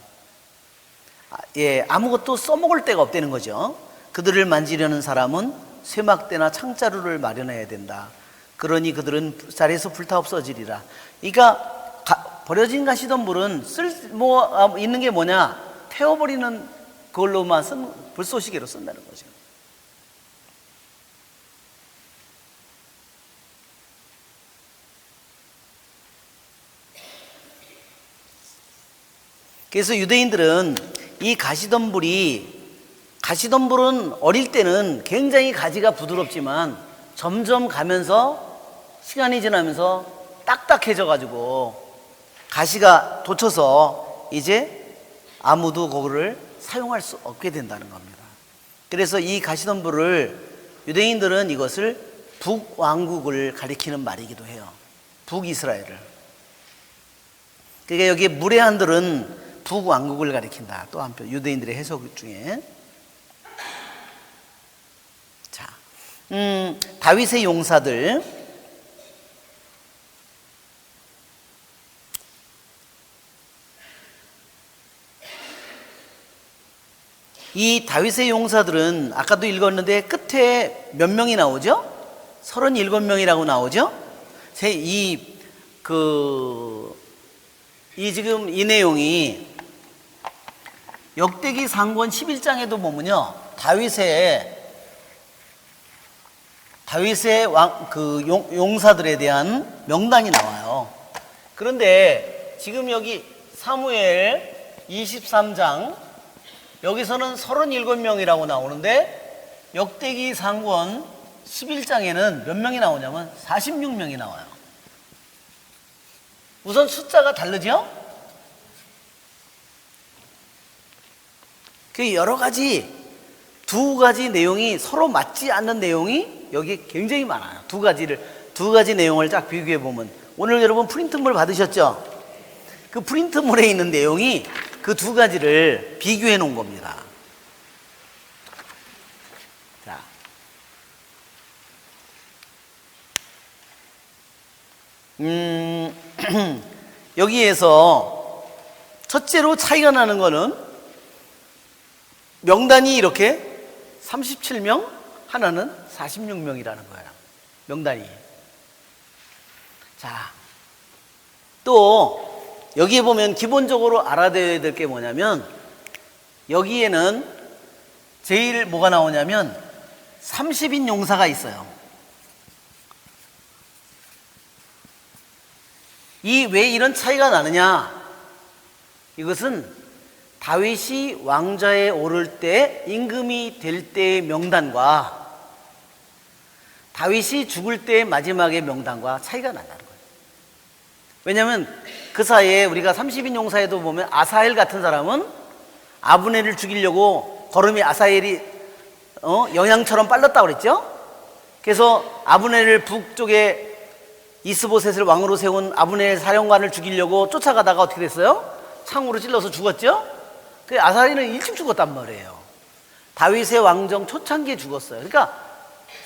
예, 아무것도 써먹을 데가 없다는 거죠. 그들을 만지려는 사람은 쇠막대나 창자루를 마련해야 된다. 그러니 그들은 자리에서 불타 없어지리라. 그러니까 버려진 가시덤불은 쓸모 있는 게 뭐냐? 태워버리는 그걸로만 불쏘시개로 쓴다는 거죠. 그래서 유대인들은 이 가시덤불은 어릴 때는 굉장히 가지가 부드럽지만 점점 가면서 시간이 지나면서 딱딱해져 가지고 가시가 돋쳐서 이제 아무도 그거를 사용할 수 없게 된다는 겁니다. 그래서 이 가시덤불을 유대인들은 이것을 북왕국을 가리키는 말이기도 해요. 북이스라엘을. 그러니까 여기 무례한들은 북왕국을 가리킨다. 또 한편 유대인들의 해석 중에. 자, 다윗의 용사들. 이 다윗의 용사들은 아까도 읽었는데 끝에 몇 명이 나오죠? 37명이라고 나오죠? 지금 이 내용이 역대기 상권 11장에도 보면요, 다윗의 용사들에 대한 명단이 나와요. 그런데 지금 여기 사무엘 23장 여기서는 37명이라고 나오는데 역대기 상권 11장에는 몇 명이 나오냐면 46명이 나와요. 우선 숫자가 다르죠? 그 여러 가지, 두 가지 내용이 서로 맞지 않는 내용이 여기 굉장히 많아요. 두 가지 내용을 딱 비교해 보면, 오늘 여러분 프린트물 받으셨죠? 그 프린트물에 있는 내용이 그 두 가지를 비교해 놓은 겁니다. 자, 여기에서 첫째로 차이가 나는 거는 명단이 이렇게 37명, 하나는 46명이라는 거예요. 명단이. 자, 또 여기에 보면 기본적으로 알아둬야 될 게 뭐냐면, 여기에는 제일 뭐가 나오냐면 30인 용사가 있어요. 이 왜 이런 차이가 나느냐? 이것은 다윗이 왕좌에 오를 때 임금이 될 때의 명단과 다윗이 죽을 때의 마지막의 명단과 차이가 난다는 거예요. 왜냐하면 그 사이에 우리가 30인 용사에도 보면 아사엘 같은 사람은 아브넬을 죽이려고 걸음이 아사엘이 영양처럼 빨랐다고 그랬죠? 그래서 아브넬을 북쪽에 이스보셋을 왕으로 세운 아브넬 사령관을 죽이려고 쫓아가다가 어떻게 됐어요? 창으로 찔러서 죽었죠? 그 아사엘은 일찍 죽었단 말이에요. 다윗의 왕정 초창기에 죽었어요. 그러니까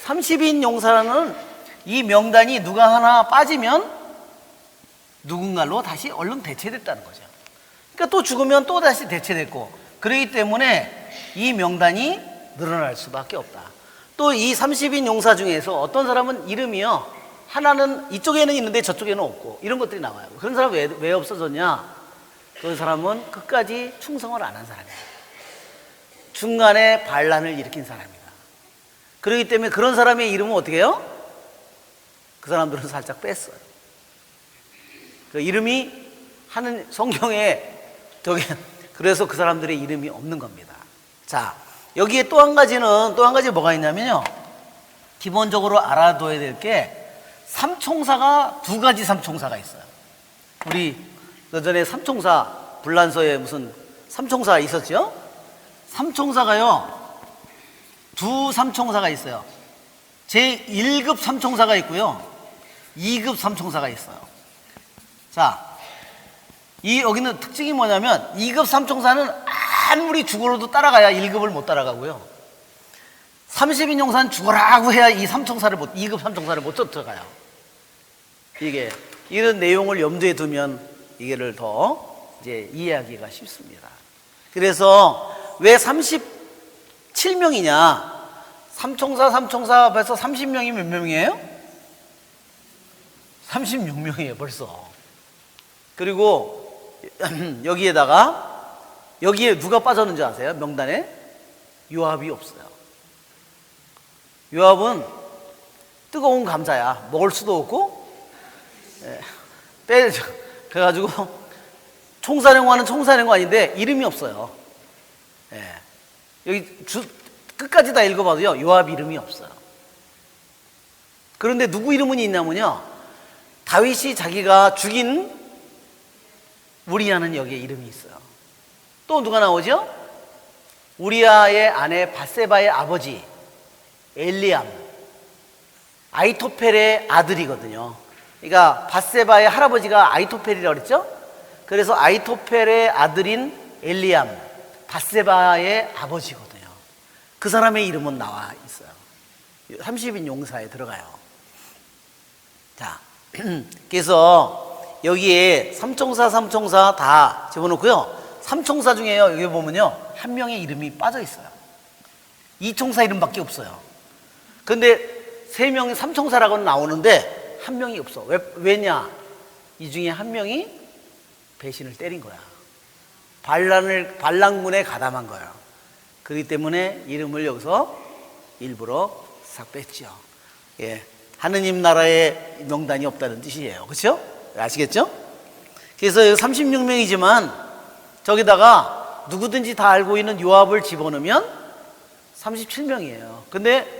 30인 용사라는 이 명단이 누가 하나 빠지면 누군가로 다시 얼른 대체됐다는 거죠. 그러니까 또 죽으면 또 다시 대체됐고, 그렇기 때문에 이 명단이 늘어날 수밖에 없다. 또 이 30인 용사 중에서 어떤 사람은 이름이요, 하나는 이쪽에는 있는데 저쪽에는 없고 이런 것들이 나와요. 그런 사람 왜 없어졌냐? 그 사람은 끝까지 충성을 안 한 사람이에요. 중간에 반란을 일으킨 사람이다. 그렇기 때문에 그런 사람의 이름은 어떻게 해요? 그 사람들은 살짝 뺐어요. 그 이름이 하는 성경에 그래서 그 사람들의 이름이 없는 겁니다. 자, 여기에 또 한 가지 뭐가 있냐면요, 기본적으로 알아둬야 될 게 삼총사가 두 가지 삼총사가 있어요. 우리 그전에 삼총사 불란서에 무슨 삼총사가 있었죠? 삼총사가요, 두 삼총사가 있어요. 제1급 삼총사가 있고요, 2급 삼총사가 있어요. 자, 여기는 특징이 뭐냐면 2급 삼총사는 아무리 죽어라도 따라가야 1급을 못 따라가고요, 30인 용사는 죽어라고 해야 이 2급 삼총사를 못 쫓아가요. 이런 내용을 염두에 두면 이게를 더 이제 이해하기가 쉽습니다. 그래서 왜 37명이냐? 삼총사 벌써 30명이 몇 명이에요? 36명이에요 벌써. 그리고 여기에 누가 빠졌는지 아세요? 명단에 요압이 없어요. 요압은 뜨거운 감자야. 먹을 수도 없고, 그래가지고 총사령관은 총사령관인데 이름이 없어요. 여기 끝까지 다 읽어봐도요, 요압 이름이 없어요. 그런데 누구 이름은 있냐면요, 다윗이 자기가 죽인 우리아는 여기에 이름이 있어요. 또 누가 나오죠? 우리아의 아내 밧세바의 아버지 엘리암, 아히토펠의 아들이거든요. 그러니까 밧세바의 할아버지가 아히토펠이라고 그랬죠? 그래서 아히토펠의 아들인 엘리암, 밧세바의 아버지거든요. 그 사람의 이름은 나와 있어요. 30인 용사에 들어가요. 자, 그래서 여기에 삼총사 다 집어넣고요, 삼총사 중에요, 여기 보면요, 한 명의 이름이 빠져 있어요. 이총사 이름밖에 없어요. 근데 세 명이 삼총사라고는 나오는데 한 명이 없어. 왜냐? 이 중에 한 명이 배신을 때린 거야. 반란군에 가담한 거야. 그렇기 때문에 이름을 여기서 일부러 싹 뺐죠. 하느님 나라에 명단이 없다는 뜻이에요. 그렇죠? 아시겠죠? 그래서 36명이지만 저기다가 누구든지 다 알고 있는 요압을 집어넣으면 37명이에요. 근데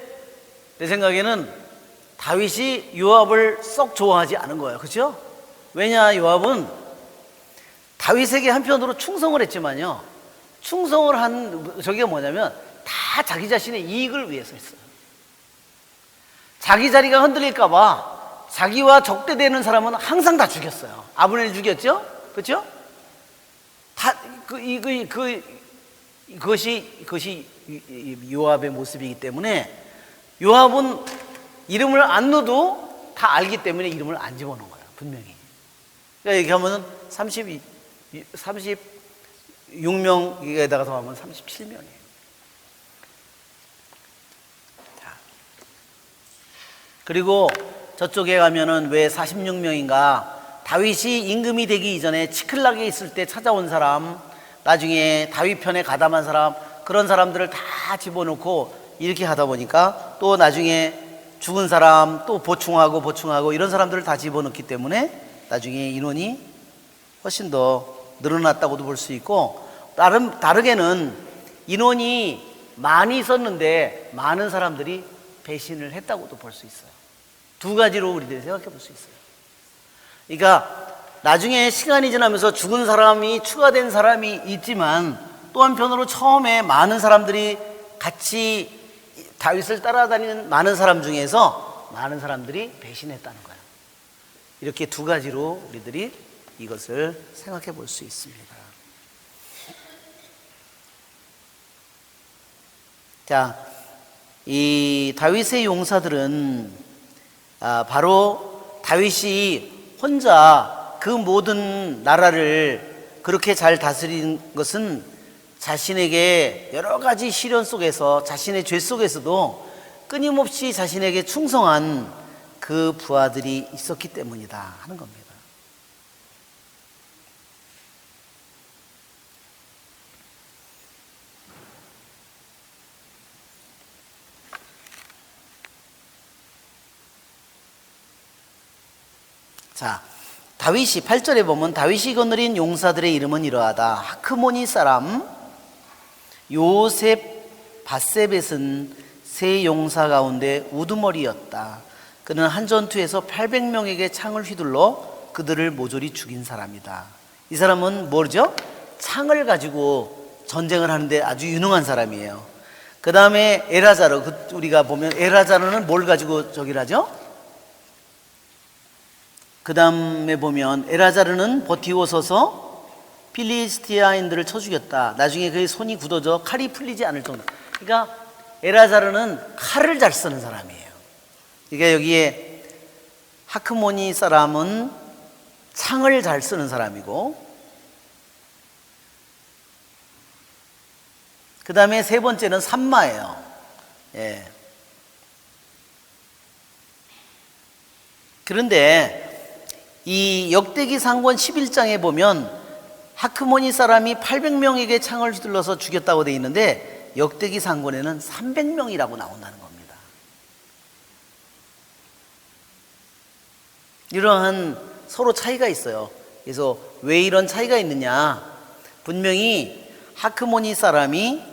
내 생각에는 다윗이 요압을 썩 좋아하지 않은 거예요. 그렇죠? 왜냐, 요압은 다윗에게 한편으로 충성을 했지만요, 충성을 한 저게 뭐냐면 다 자기 자신의 이익을 위해서 했어요. 자기 자리가 흔들릴까 봐 자기와 적대되는 사람은 항상 다 죽였어요. 아브넬 죽였죠? 그렇죠? 그것이 요압의 모습이기 때문에 요압은 이름을 안 넣어도 다 알기 때문에 이름을 안 집어넣은 거예요, 분명히. 그러니까 얘기하면은 36명에다가 더하면 37명이에요. 자, 그리고 저쪽에 가면은 왜 46명인가? 다윗이 임금이 되기 이전에 치클락에 있을 때 찾아온 사람, 나중에 다윗 편에 가담한 사람, 그런 사람들을 다 집어넣고 이렇게 하다 보니까 또 나중에 죽은 사람 또 보충하고 이런 사람들을 다 집어넣기 때문에 나중에 인원이 훨씬 더 늘어났다고도 볼 수 있고, 다르게는 인원이 많이 있었는데 많은 사람들이 배신을 했다고도 볼 수 있어요. 두 가지로 우리들이 생각해 볼 수 있어요. 그러니까 나중에 시간이 지나면서 죽은 사람이 추가된 사람이 있지만, 또 한편으로 처음에 많은 사람들이 같이 다윗을 따라다니는 많은 사람 중에서 많은 사람들이 배신했다는 거예요. 이렇게 두 가지로 우리들이 이것을 생각해 볼 수 있습니다. 자, 이 다윗의 용사들은 바로 다윗이 혼자 그 모든 나라를 그렇게 잘 다스린 것은 자신에게 여러 가지 시련 속에서, 자신의 죄 속에서도 끊임없이 자신에게 충성한 그 부하들이 있었기 때문이다 하는 겁니다. 자, 다윗이 8절에 보면 다윗이 거느린 용사들의 이름은 이러하다. 하크모니 사람 요셉 바세벳은 세 용사 가운데 우두머리였다. 그는 한 전투에서 800명에게 창을 휘둘러 그들을 모조리 죽인 사람이다. 이 사람은 뭐죠? 창을 가지고 전쟁을 하는데 아주 유능한 사람이에요. 그 다음에 엘아자르, 우리가 보면 엘아자르는 뭘 가지고 저기를 하죠? 그 다음에 보면 엘아자르는 버티고 서서 필리스티아인들을 쳐 죽였다. 나중에 그의 손이 굳어져 칼이 풀리지 않을 정도. 그러니까 엘아자르는 칼을 잘 쓰는 사람이에요. 그러니까 여기에 하크모니 사람은 창을 잘 쓰는 사람이고, 그 다음에 세 번째는 산마예요. 예. 그런데 이 역대기 상권 11장에 보면 하크모니 사람이 800명에게 창을 휘둘러서 죽였다고 되어 있는데, 역대기 상권에는 300명이라고 나온다는 겁니다. 이러한 서로 차이가 있어요. 그래서 왜 이런 차이가 있느냐, 분명히 하크모니 사람이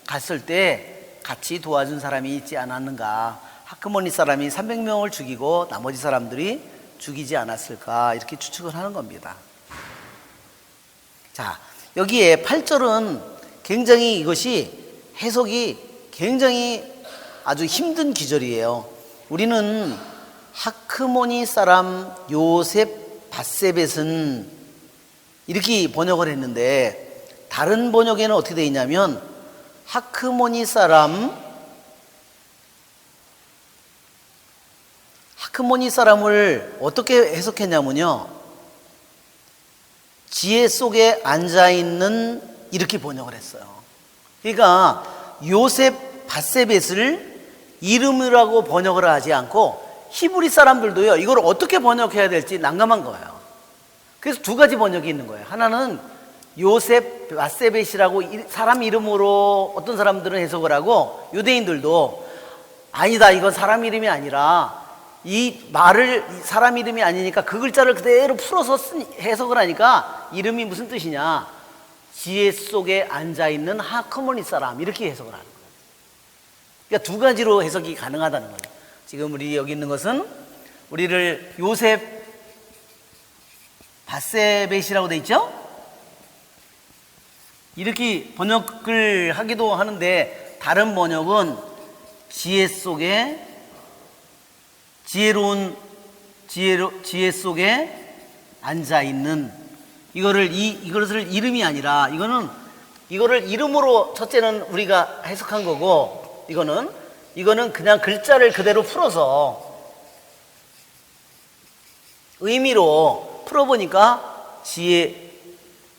갔을 때 같이 도와준 사람이 있지 않았는가, 하크모니 사람이 300명을 죽이고 나머지 사람들이 죽이지 않았을까, 이렇게 추측을 하는 겁니다. 자, 여기에 8절은 굉장히 이것이 해석이 굉장히 아주 힘든 기절이에요. 우리는 하크모니 사람 요셉 바세벳은 이렇게 번역을 했는데, 다른 번역에는 어떻게 되어 있냐면 하크모니 사람을 어떻게 해석했냐면요, 지혜 속에 앉아있는, 이렇게 번역을 했어요. 그러니까 요셉 바세벳을 이름이라고 번역을 하지 않고, 히브리 사람들도요 이걸 어떻게 번역해야 될지 난감한 거예요. 그래서 두 가지 번역이 있는 거예요. 하나는 요셉 바세벳이라고 사람 이름으로 어떤 사람들은 해석을 하고, 유대인들도 아니다, 이건 사람 이름이 아니라, 이 말을 사람 이름이 아니니까 그 글자를 그대로 풀어서 해석을 하니까 이름이 무슨 뜻이냐, 지혜 속에 앉아있는 하크모니 사람, 이렇게 해석을 하는 거예요. 그러니까 두 가지로 해석이 가능하다는 거예요. 지금 우리 여기 있는 것은 우리를 요셉 바세벳이라고 돼 있죠? 이렇게 번역을 하기도 하는데, 다른 번역은 지혜 속에, 지혜 속에 앉아있는, 이것을 이름이 아니라, 이거를 이름으로 첫째는 우리가 해석한 거고, 이거는 그냥 글자를 그대로 풀어서 의미로 풀어보니까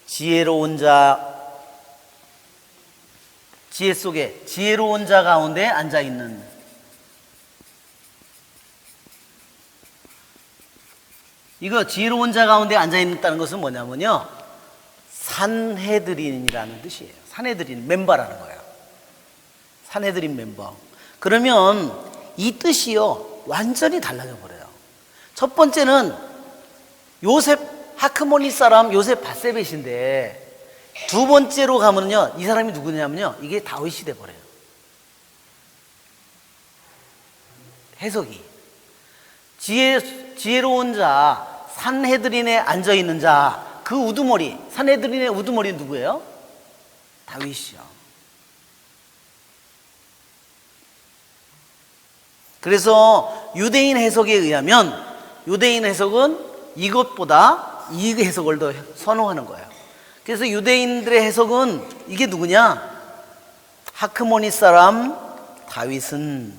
지혜로운 자, 지혜 속에, 지혜로운 자 가운데 앉아있는, 이거 지혜로운 자 가운데 앉아있다는 것은 뭐냐면요, 산헤드린이라는 뜻이에요. 산헤드린 멤버라는 거예요. 산헤드린 멤버. 그러면 이 뜻이요 완전히 달라져 버려요. 첫 번째는 요셉 하크모니 사람 요셉 바세벳인데 두 번째로 가면요 이 사람이 누구냐면요 이게 다윗이 돼버려요. 해석이 지혜로운 자 산헤드린에 앉아있는 자 그 우두머리 산헤드린의 우두머리는 누구예요? 다윗이요. 그래서 유대인 해석에 의하면 유대인 해석은 이것보다 이 해석을 더 선호하는 거예요. 그래서 유대인들의 해석은 이게 누구냐? 하크모니 사람 다윗은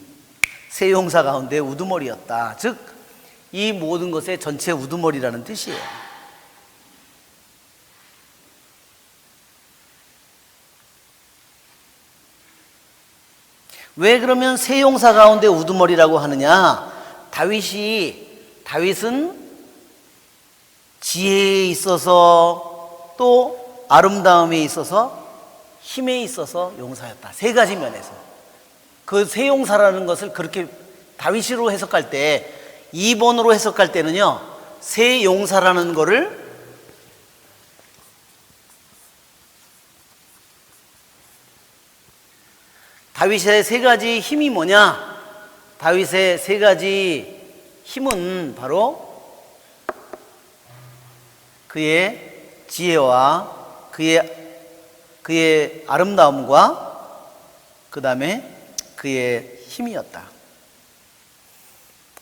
세 용사 가운데 우두머리였다. 즉, 이 모든 것의 전체 우두머리라는 뜻이에요. 왜 그러면 세 용사 가운데 우두머리라고 하느냐? 다윗은 지혜에 있어서 또 아름다움에 있어서 힘에 있어서 용사였다. 세 가지 면에서. 그 세 용사라는 것을 그렇게 다윗으로 해석할 때 2번으로 해석할 때는요. 세 용사라는 거를 다윗의 세 가지 힘이 뭐냐? 다윗의 세 가지 힘은 바로 그의 지혜와 그의 아름다움과 그 다음에 그의 힘이었다.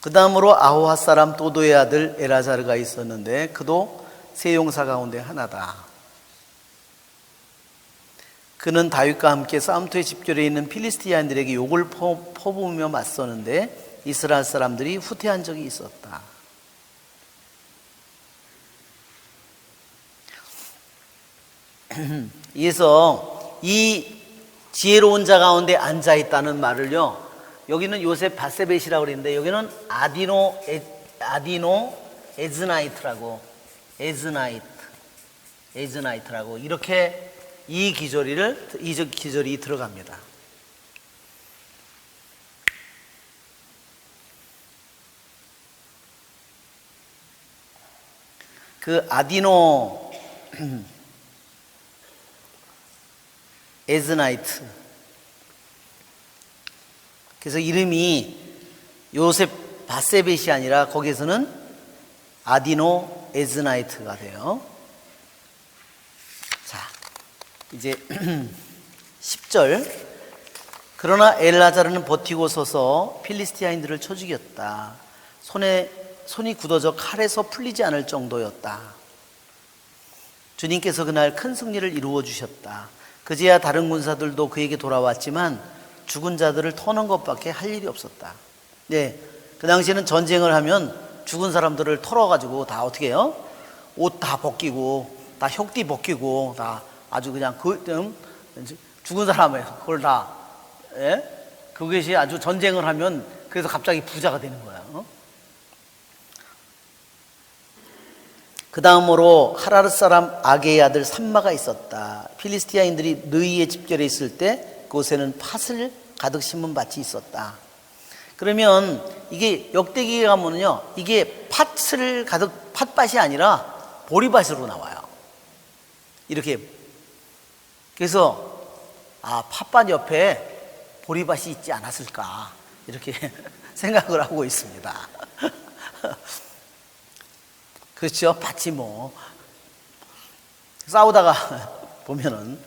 그 다음으로 아호핫 사람 도도의 아들 엘아자르가 있었는데 그도 세 용사 가운데 하나다. 그는 다윗과 함께 싸움터에 집결해 있는 필리스티아인들에게 욕을 퍼부으며 맞서는데 이스라엘 사람들이 후퇴한 적이 있었다. 그래서 이 지혜로운 자 가운데 앉아 있다는 말을요. 여기는 요셉 바세벳이라고 그랬는데 여기는 아디노 에즈나이트라고 이렇게 이 기절이 들어갑니다. 그 아디노 에즈나이트. 그래서 이름이 요셉 바세벳이 아니라 거기에서는 아디노 에즈나이트가 돼요. 자, 이제 10절. 그러나 엘아자르는 버티고 서서 필리스티아인들을 쳐 죽였다. 손이 굳어져 칼에서 풀리지 않을 정도였다. 주님께서 그날 큰 승리를 이루어 주셨다. 그제야 다른 군사들도 그에게 돌아왔지만 죽은 자들을 터는 것밖에 할 일이 없었다. 네, 그 당시에는 전쟁을 하면 죽은 사람들을 털어가지고 다 어떻게 해요? 옷 다 벗기고 다 혁띠 벗기고 다 아주 그냥 죽은 사람을 그걸 다 그것이 아주 전쟁을 하면 그래서 갑자기 부자가 되는 거야. 그 다음으로 하라르 사람 아게의 아들 삼마가 있었다. 필리스티아인들이 느이에 집결해 있을 때 그곳에는 팥을 가득 심은 밭이 있었다. 그러면 이게 역대기에 가면요, 이게 팥밭이 아니라 보리밭으로 나와요. 이렇게. 그래서 팥밭 옆에 보리밭이 있지 않았을까 이렇게 생각을 하고 있습니다. 그렇죠? 밭이 뭐 싸우다가 보면은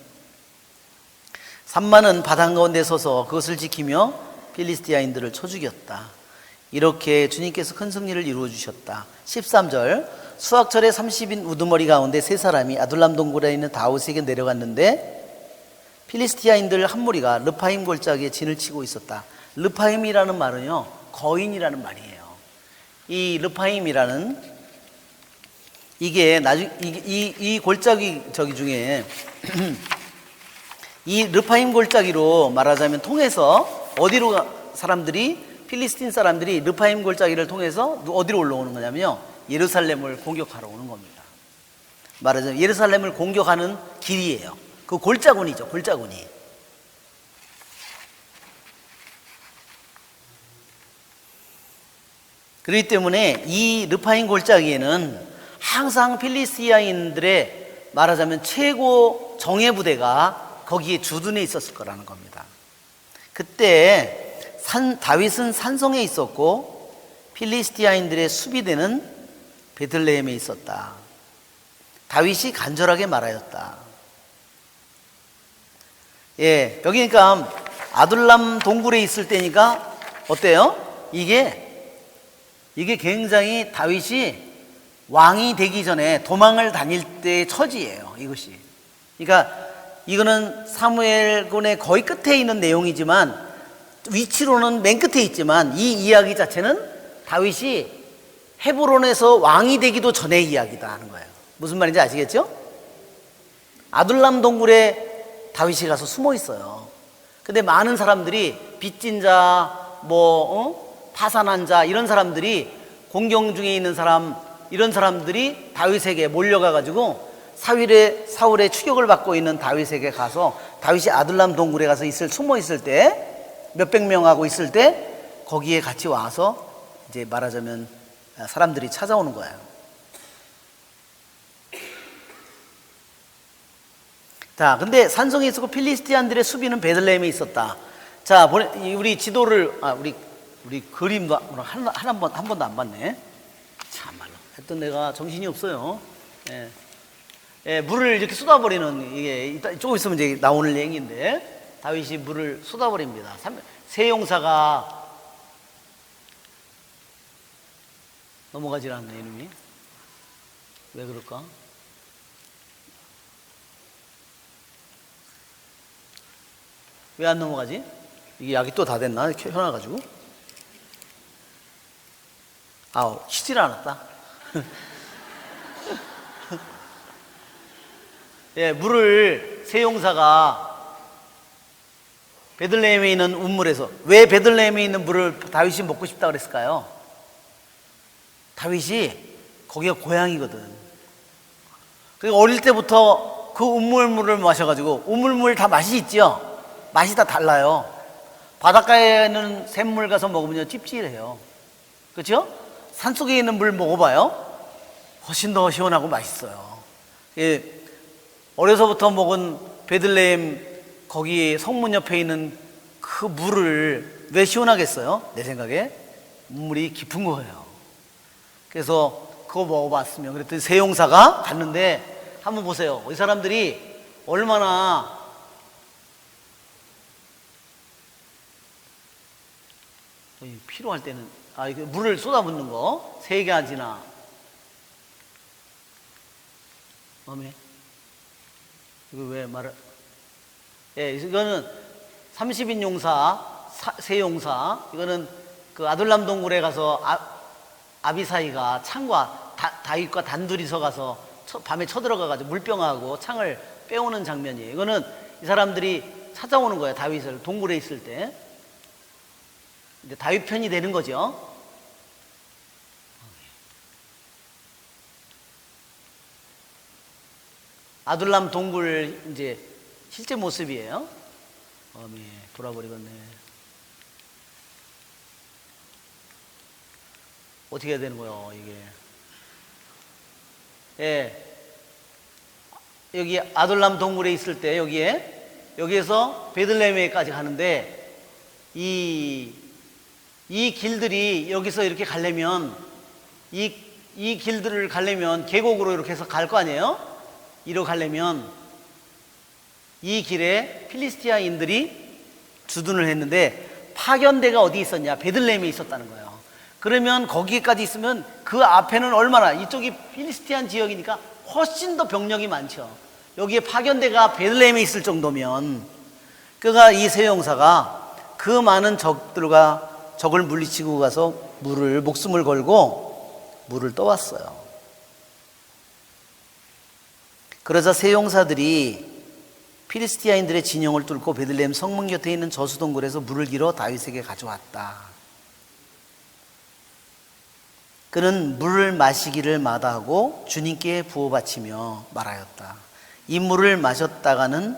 삼마는 바단 가운데 서서 그것을 지키며 필리스티아인들을 쳐 죽였다. 이렇게 주님께서 큰 승리를 이루어 주셨다. 13절. 수확철에 30인 우두머리 가운데 세 사람이 아둘람 동굴에 있는 다윗에게 내려갔는데 필리스티아인들 한 무리가 르파임 골짜기에 진을 치고 있었다. 르파임이라는 말은요, 거인이라는 말이에요. 이 르파임이라는 이게 이 골짜기 중에 이 르파임 골짜기로 말하자면 통해서 필리스틴 사람들이 르파임 골짜기를 통해서 어디로 올라오는 거냐면요, 예루살렘을 공격하러 오는 겁니다. 말하자면 예루살렘을 공격하는 길이에요. 그 골짜구니죠, 골짜구니. 그렇기 때문에 이 르파임 골짜기에는 항상 필리스티아인들의 말하자면 최고 정예 부대가 거기에 주둔해 있었을 거라는 겁니다. 그때 다윗은 산성에 있었고 필리스티아인들의 수비대는 베들레헴에 있었다. 다윗이 간절하게 말하였다. 예, 여기 그러니까 아둘람 동굴에 있을 때니까 어때요? 이게 굉장히 다윗이 왕이 되기 전에 도망을 다닐 때의 처지예요. 이것이. 그러니까 이거는 사무엘군의 거의 끝에 있는 내용이지만 위치로는 맨 끝에 있지만 이 이야기 자체는 다윗이 헤브론에서 왕이 되기도 전의 이야기다 하는 거예요. 무슨 말인지 아시겠죠? 아둘람 동굴에 다윗이 가서 숨어 있어요. 근데 많은 사람들이 빚진 자, 파산한 자 이런 사람들이 공경 중에 있는 사람 이런 사람들이 다윗에게 몰려가 가지고 사울의 추격을 받고 있는 다윗에게 가서 다윗이 아둘람 동굴에 가서 숨어 있을 때 몇백 명하고 있을 때 거기에 같이 와서 이제 말하자면 사람들이 찾아오는 거예요. 자, 근데 산성에 있었고 필리스티안들의 수비는 베들레헴에 있었다. 자, 우리 지도를 우리 그림도 한 번도 안 봤네. 참말로. 했던 내가 정신이 없어요. 예. 예, 물을 이렇게 쏟아버리는 이게 조금 있으면 이제 나오는 얘기인데 다윗이 물을 쏟아버립니다. 세용사가 넘어가질 않네 이름이. 왜 그럴까? 왜 안 넘어가지? 이게 약이 또 다 됐나? 켜놔가지고. 아우, 쉬질 않았다. 예, 물을 세용사가 베들레헴에 있는 운물에서 왜 베들레헴에 있는 물을 다윗이 먹고 싶다 그랬을까요? 다윗이 거기가 고향이거든. 그러니까 어릴 때부터 그 운물물을 마셔가지고 우물물 다 맛이 있죠. 맛이 다 달라요. 바닷가에는 샘물 가서 먹으면 찝찝해요. 그렇죠? 산속에 있는 물 먹어봐요. 훨씬 더 시원하고 맛있어요. 예, 어려서부터 먹은 베들레헴 거기 성문 옆에 있는 그 물을 왜 시원하겠어요? 내 생각에 물이 깊은 거예요. 그래서 그거 먹어봤으면 그랬더니 세용사가 갔는데 한번 보세요. 이 사람들이 얼마나 필요할 때는 이거 물을 쏟아붓는 거 3가지나 마음에 이거 왜 말을 예, 이거는 30인 용사 세용사 이거는 그 아둘람 동굴에 가서 아비사이가 창과 다윗과 단둘이서 가서 밤에 쳐들어가가지고 물병하고 창을 빼오는 장면이에요. 이거는 이 사람들이 찾아오는 거예요. 다윗을 동굴에 있을 때. 이제 다윗 편이 되는 거죠. 아둘람 동굴 이제 실제 모습이에요. 돌아버리겠네. 어떻게 해야 되는 거예요, 이게? 예. 여기 아둘람 동굴에 있을 때 여기에서 베들레헴에까지 가는데 이 길들이 여기서 이렇게 가려면 이 길들을 가려면 계곡으로 이렇게 해서 갈 거 아니에요? 이로 가려면 이 길에 필리스티아인들이 주둔을 했는데 파견대가 어디 있었냐? 베들레헴에 있었다는 거예요. 그러면 거기까지 있으면 그 앞에는 얼마나 이쪽이 필리스티안 지역이니까 훨씬 더 병력이 많죠. 여기에 파견대가 베들레헴에 있을 정도면 그가 이 세용사가 그 많은 적을 물리치고 가서 목숨을 걸고 물을 떠왔어요. 그러자 세용사들이 필리스티아인들의 진영을 뚫고 베들레헴 성문 곁에 있는 저수동굴에서 물을 길어 다윗에게 가져왔다. 그는 물을 마시기를 마다하고 주님께 부어바치며 말하였다. 이 물을 마셨다가는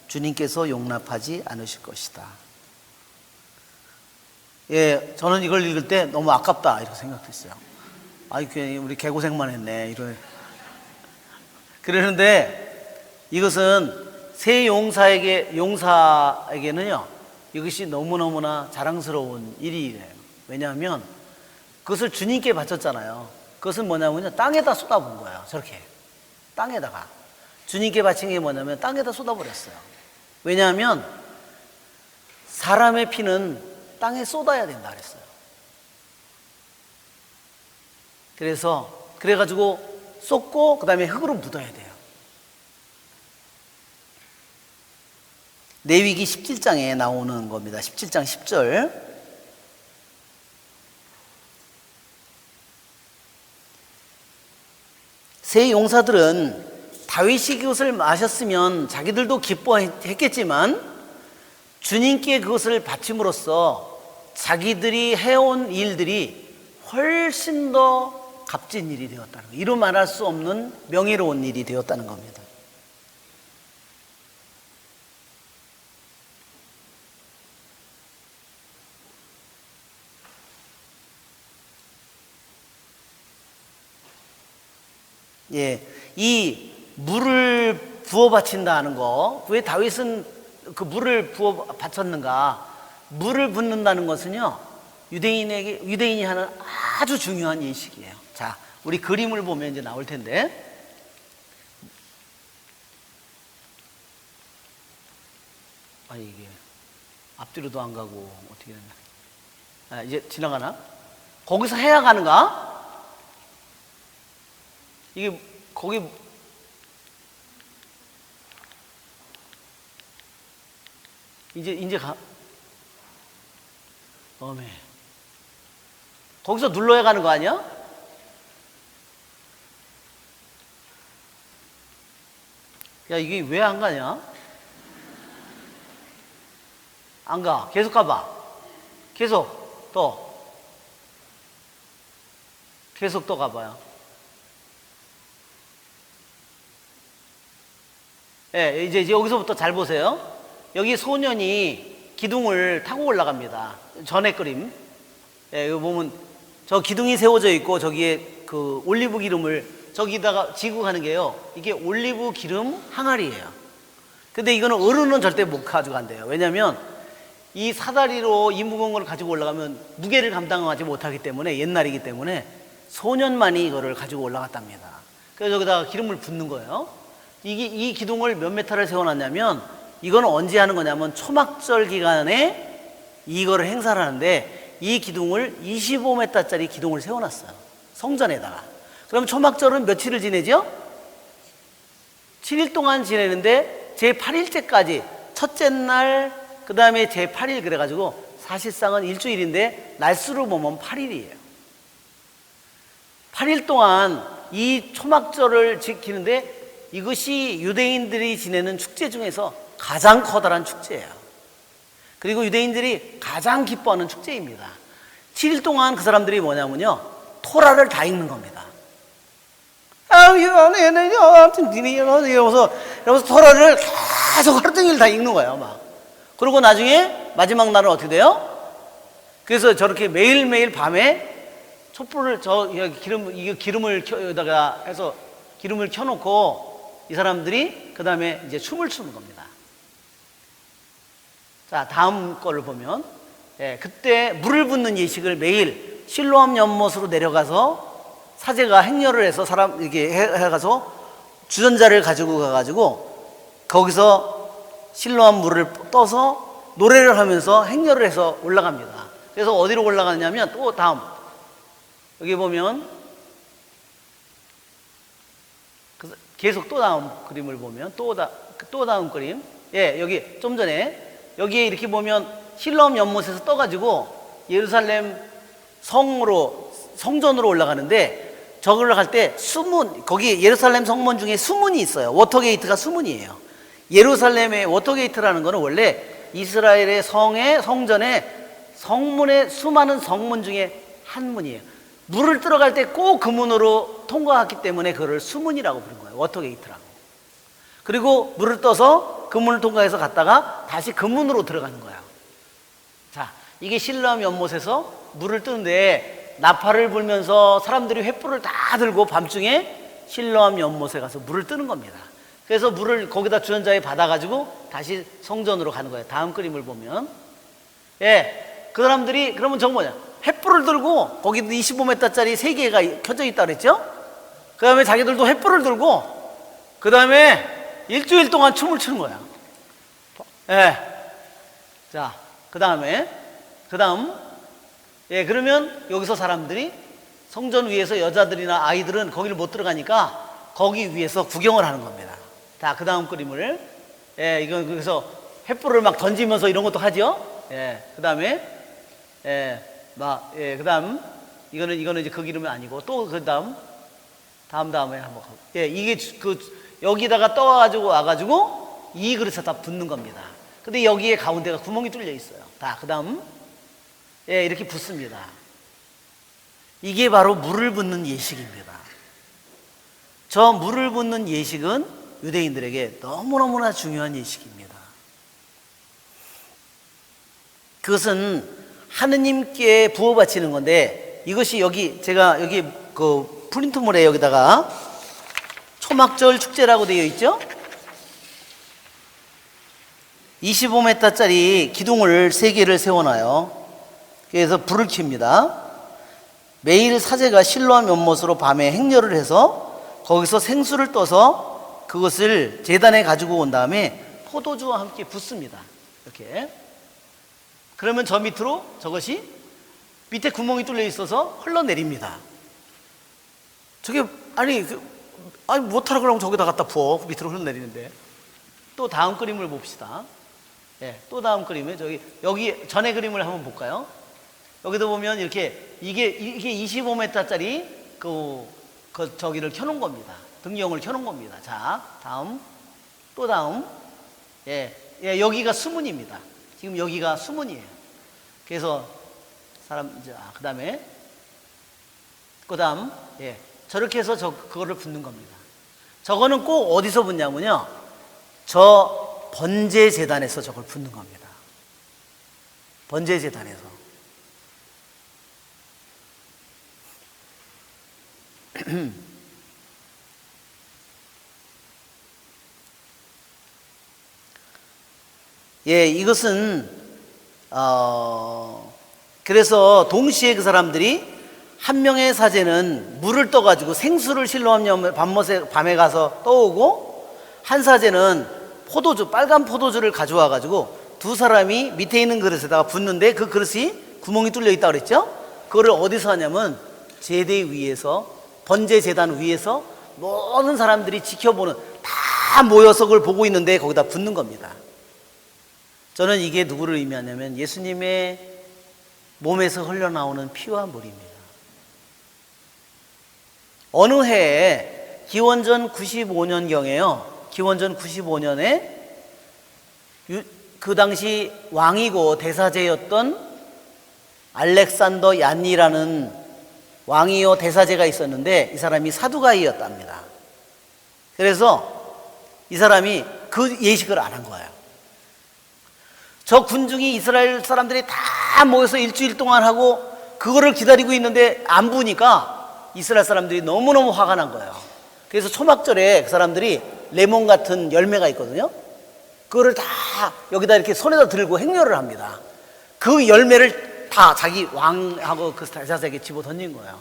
주님께서 용납하지 않으실 것이다. 예, 저는 이걸 읽을 때 너무 아깝다 이렇게 생각했어요. 아이, 괜히 우리 개고생만 했네. 그러는데 이것은 새 용사에게는요, 이것이 너무너무나 자랑스러운 일이에요. 왜냐하면 그것을 주님께 바쳤잖아요. 그것은 뭐냐면요, 땅에다 쏟아본 거예요. 저렇게 땅에다가 주님께 바친 게 뭐냐면 땅에다 쏟아버렸어요. 왜냐하면 사람의 피는 땅에 쏟아야 된다 그랬어요. 그래가지고 쏟고 그 다음에 흙으로 묻어야 돼요. 레위기 17장에 나오는 겁니다. 17장 10절. 새 용사들은 다윗이 그것을 마셨으면 자기들도 기뻐했겠지만 주님께 그것을 바침으로써 자기들이 해온 일들이 훨씬 더 값진 일이 되었다는 거예요. 이루 말할 수 없는 명예로운 일이 되었다는 겁니다. 예, 이 물을 부어 바친다는 거, 왜 다윗은 그 물을 부어 바쳤는가? 물을 붓는다는 것은요, 유대인이 하는 아주 중요한 예식이에요. 자, 우리 그림을 보면 이제 나올 텐데, 이게 앞뒤로도 안 가고 어떻게 됐나? 이제 지나가나? 거기서 해야 가는가? 이게 거기 이제 가. 어메. 거기서 눌러야 가는 거 아니야? 야, 이게 왜 안 가냐? 안 가. 계속 가봐. 계속 또 가봐요. 예, 이제 여기서부터 잘 보세요. 여기 소년이 기둥을 타고 올라갑니다. 전의 그림. 예, 여기 보면 저 기둥이 세워져 있고 저기에 그 올리브 기름을 저기다가 지고 가는 게요, 이게 올리브 기름 항아리예요. 근데 이거는 어른은 절대 못 가져간대요. 왜냐면 이 사다리로 이 무거운 걸 가지고 올라가면 무게를 감당하지 못하기 때문에, 옛날이기 때문에 소년만이 이거를 가지고 올라갔답니다. 그래서 여기다가 기름을 붓는 거예요. 이 기둥을 몇 메타를 세워놨냐면, 이거는 언제 하는 거냐면 초막절 기간에 이거를 행사를 하는데, 이 기둥을 25m짜리 기둥을 세워놨어요, 성전에다가. 그럼 초막절은 며칠을 지내죠? 7일 동안 지내는데 제8일째까지 첫째 날, 그 다음에 제8일, 그래가지고 사실상은 일주일인데 날수로 보면 8일이에요 8일 동안 이 초막절을 지키는데, 이것이 유대인들이 지내는 축제 중에서 가장 커다란 축제예요. 그리고 유대인들이 가장 기뻐하는 축제입니다. 7일 동안 그 사람들이 뭐냐면요, 토라를 다 읽는 겁니다. 이러면서 토라를 계속 하루 종일 다 읽는 거예요, 막. 그리고 나중에 마지막 날은 어떻게 돼요? 그래서 저렇게 매일매일 밤에 촛불을 기름을 여기다가 해서 기름을 켜놓고 이 사람들이 그 다음에 이제 춤을 추는 겁니다. 자, 다음 거를 보면, 예, 그때 물을 붓는 예식을 매일 실로암 연못으로 내려가서 사제가 행렬을 해서 사람 이렇게 해가서 주전자를 가지고 가가지고 거기서 실로암 물을 떠서 노래를 하면서 행렬을 해서 올라갑니다. 그래서 어디로 올라가냐면, 또 다음 여기 보면 계속 또 다음 그림을 보면 또 다음 그림, 예, 여기 좀 전에 여기에 이렇게 보면 실로암 연못에서 떠가지고 예루살렘 성전으로 올라가는데, 저걸 갈 때 거기 예루살렘 성문 중에 수문이 있어요. 워터게이트가 수문이에요. 예루살렘의 워터게이트라는 거는 원래 이스라엘의 성전의 성문의 수많은 성문 중에 한 문이에요. 물을 들어갈 때 꼭 그 문으로 통과했기 때문에 그걸 수문이라고 부른 거예요, 워터게이트라고. 그리고 물을 떠서 그 문을 통과해서 갔다가 다시 그 문으로 들어가는 거예요. 자, 이게 실로암 연못에서 물을 뜨는데, 나팔을 불면서 사람들이 횃불을 다 들고 밤중에 실로암 연못에 가서 물을 뜨는 겁니다. 그래서 물을 거기다 주전자에 받아가지고 다시 성전으로 가는 거예요. 다음 그림을 보면, 예, 그 사람들이 그러면 저거 뭐냐? 횃불을 들고 거기도 25m짜리 3개가 켜져 있다 그랬죠? 그 다음에 자기들도 횃불을 들고 그 다음에 일주일 동안 춤을 추는 거야. 예. 자, 그 다음, 예, 그러면 여기서 사람들이 성전 위에서 여자들이나 아이들은 거기를 못 들어가니까 거기 위에서 구경을 하는 겁니다. 자, 그 다음 그림을, 예, 이건 그래서 횃불을 막 던지면서 이런 것도 하죠. 예, 그 다음에, 예, 예, 그 다음, 이거는 이제 그 그림은 아니고 또 그 다음에 한번 가고. 예, 이게 여기다가 와가지고 이 그릇에 다 붓는 겁니다. 근데 여기에 가운데가 구멍이 뚫려 있어요. 자, 그 다음, 예, 이렇게 붓습니다. 이게 바로 물을 붓는 예식입니다. 저 물을 붓는 예식은 유대인들에게 너무너무나 중요한 예식입니다. 그것은 하느님께 부어 바치는 건데, 이것이 제가 여기 그 프린트물에 여기다가 초막절 축제라고 되어 있죠? 25m짜리 기둥을 3개를 세워놔요. 그래서 불을 켭니다. 매일 사제가 실로암 연못으로 밤에 행렬을 해서 거기서 생수를 떠서 그것을 제단에 가지고 온 다음에 포도주와 함께 붓습니다. 이렇게. 그러면 저 밑으로 저것이 밑에 구멍이 뚫려 있어서 흘러내립니다. 저게 아니 못하라 그러면 저기다 갖다 부어. 밑으로 흘러내리는데. 또 다음 그림을 봅시다. 예, 또 다음 그림에 여기 전에 그림을 한번 볼까요? 여기도 보면 이렇게 이게 25m짜리 저기를 켜놓은 겁니다. 등경을 켜놓은 겁니다. 자, 또 다음. 예, 여기가 수문입니다. 지금 여기가 수문이에요. 그래서 그 다음, 예, 저렇게 해서 그거를 붓는 겁니다. 저거는 꼭 어디서 붓냐면요, 저 번제 제단에서 저걸 붓는 겁니다. 번제 제단에서. 예, 이것은 그래서 동시에 그 사람들이 한 명의 사제는 물을 떠가지고 생수를 실로암 밤에 가서 떠오고, 한 사제는 빨간 포도주를 가져와 가지고 두 사람이 밑에 있는 그릇에다가 붓는데, 그 그릇이 구멍이 뚫려 있다고 그랬죠? 그거를 어디서 하냐면 제대 위에서, 번제 제단 위에서 모든 사람들이 지켜보는, 다 모여서 그걸 보고 있는데 거기다 붓는 겁니다. 저는 이게 누구를 의미하냐면 예수님의 몸에서 흘러나오는 피와 물입니다. 어느 해에 기원전 95년경에요. 기원전 95년에 그 당시 왕이고 대사제였던 알렉산더 얀니라는 왕이요 대사제가 있었는데, 이 사람이 사두가이였답니다. 그래서 이 사람이 그 예식을 안 한 거예요. 저 군중이 이스라엘 사람들이 다 모여서 일주일 동안 하고 그거를 기다리고 있는데 안 부니까 이스라엘 사람들이 너무너무 화가 난 거예요. 그래서 초막절에 그 사람들이 레몬 같은 열매가 있거든요. 그거를 다 여기다 이렇게 손에다 들고 행렬을 합니다. 그 열매를 다 자기 왕하고 그 대사제에게 집어 던진 거예요.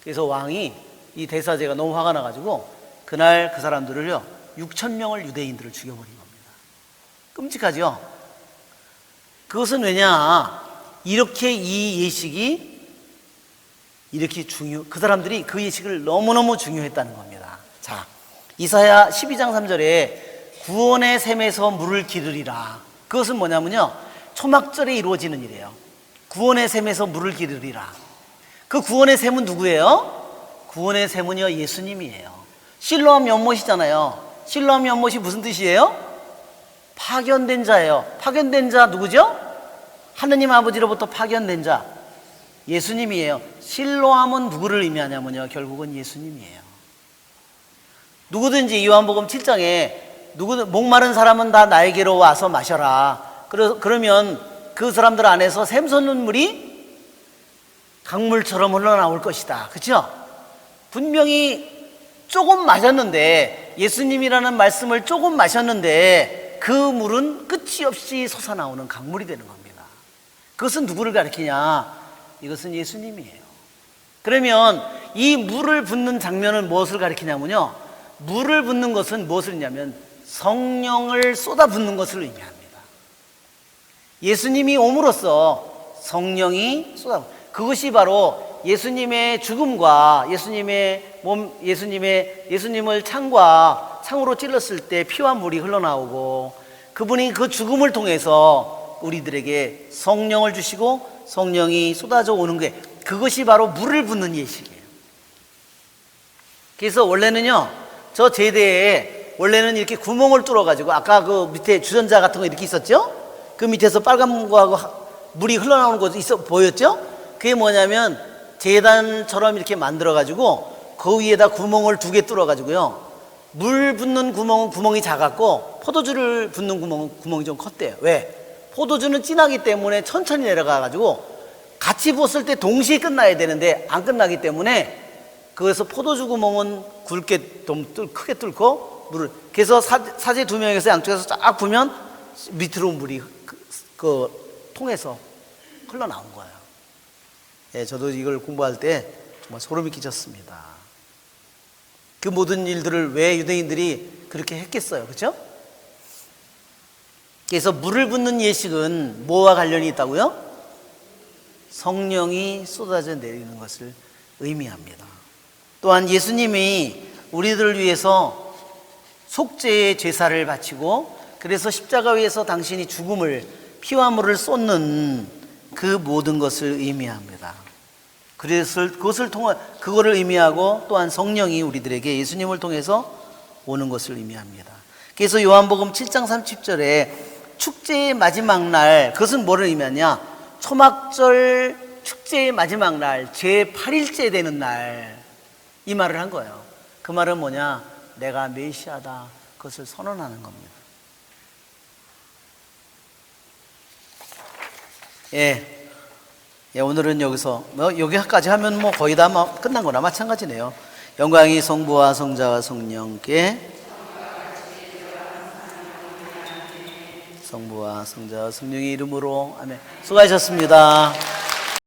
그래서 왕이, 이 대사제가 너무 화가 나가지고 그날 그 사람들을요, 6,000명을 유대인들을 죽여버린 겁니다. 끔찍하죠? 그것은 왜냐, 이렇게 이 예식이 이렇게 그 사람들이 그 예식을 너무너무 중요했다는 겁니다. 자, 이사야 12장 3절에 구원의 샘에서 물을 기르리라. 그것은 뭐냐면요, 초막절에 이루어지는 일이에요. 구원의 샘에서 물을 기르리라. 그 구원의 샘은 누구예요? 구원의 샘은요, 예수님이에요. 실로암 연못이잖아요. 실로암 연못이 무슨 뜻이에요? 파견된 자예요. 파견된 자 누구죠? 하느님 아버지로부터 파견된 자, 예수님이에요. 실로암은 누구를 의미하냐면요, 결국은 예수님이에요. 누구든지 요한복음 7장에 목마른 사람은 다 나에게로 와서 마셔라. 그러면 그 사람들 안에서 샘솟는 물이 강물처럼 흘러나올 것이다. 그렇죠? 분명히 조금 마셨는데, 예수님이라는 말씀을 조금 마셨는데 그 물은 끝이 없이 솟아나오는 강물이 되는 겁니다. 그것은 누구를 가리키냐? 이것은 예수님이에요. 그러면 이 물을 붓는 장면은 무엇을 가리키냐면요, 물을 붓는 것은 무엇을 의미하면 성령을 쏟아붓는 것을 의미합니다. 예수님이 옴으로써 성령이 그것이 바로 예수님의 죽음과 예수님의 몸, 예수님을 창으로 찔렀을 때 피와 물이 흘러나오고, 그분이 그 죽음을 통해서 우리들에게 성령을 주시고 성령이 쏟아져 오는 게, 그것이 바로 물을 붓는 예식이에요. 그래서 원래는요, 저 제대에 원래는 이렇게 구멍을 뚫어가지고, 아까 그 밑에 주전자 같은 거 이렇게 있었죠? 그 밑에서 빨간 거하고 물이 흘러나오는 거 보였죠? 그게 뭐냐면 제단처럼 이렇게 만들어가지고 그 위에다 구멍을 2개 뚫어가지고요, 물 붓는 구멍은 구멍이 작았고 포도주를 붓는 구멍이 좀 컸대요. 왜? 포도주는 진하기 때문에 천천히 내려가가지고 같이 부었을 때 동시에 끝나야 되는데 안 끝나기 때문에, 그래서 포도주 구멍은 굵게 좀 크게 뚫고 물을, 그래서 사제 2명에서 양쪽에서 쫙 부면 밑으로 물이 그 통에서 흘러나온 거예요. 예, 저도 이걸 공부할 때 정말 소름이 끼쳤습니다. 그 모든 일들을 왜 유대인들이 그렇게 했겠어요, 그렇죠? 그래서 물을 붓는 예식은 뭐와 관련이 있다고요? 성령이 쏟아져 내리는 것을 의미합니다. 또한 예수님이 우리들을 위해서 속죄의 제사를 바치고, 그래서 십자가 위에서 당신이 죽음을, 피와 물을 쏟는 그 모든 것을 의미합니다. 그래서 그거를 의미하고, 또한 성령이 우리들에게 예수님을 통해서 오는 것을 의미합니다. 그래서 요한복음 7장 30절에 축제의 마지막 날, 그것은 뭐를 의미하냐? 초막절 축제의 마지막 날, 제8일째 되는 날, 이 말을 한 거예요. 그 말은 뭐냐? 내가 메시아다, 그것을 선언하는 겁니다. 예, 오늘은 여기서 여기까지 하면 거의 다 끝난 거나 마찬가지네요. 영광이 성부와 성자와 성령께, 성부와 성자와 성령의 이름으로 아멘. 수고하셨습니다.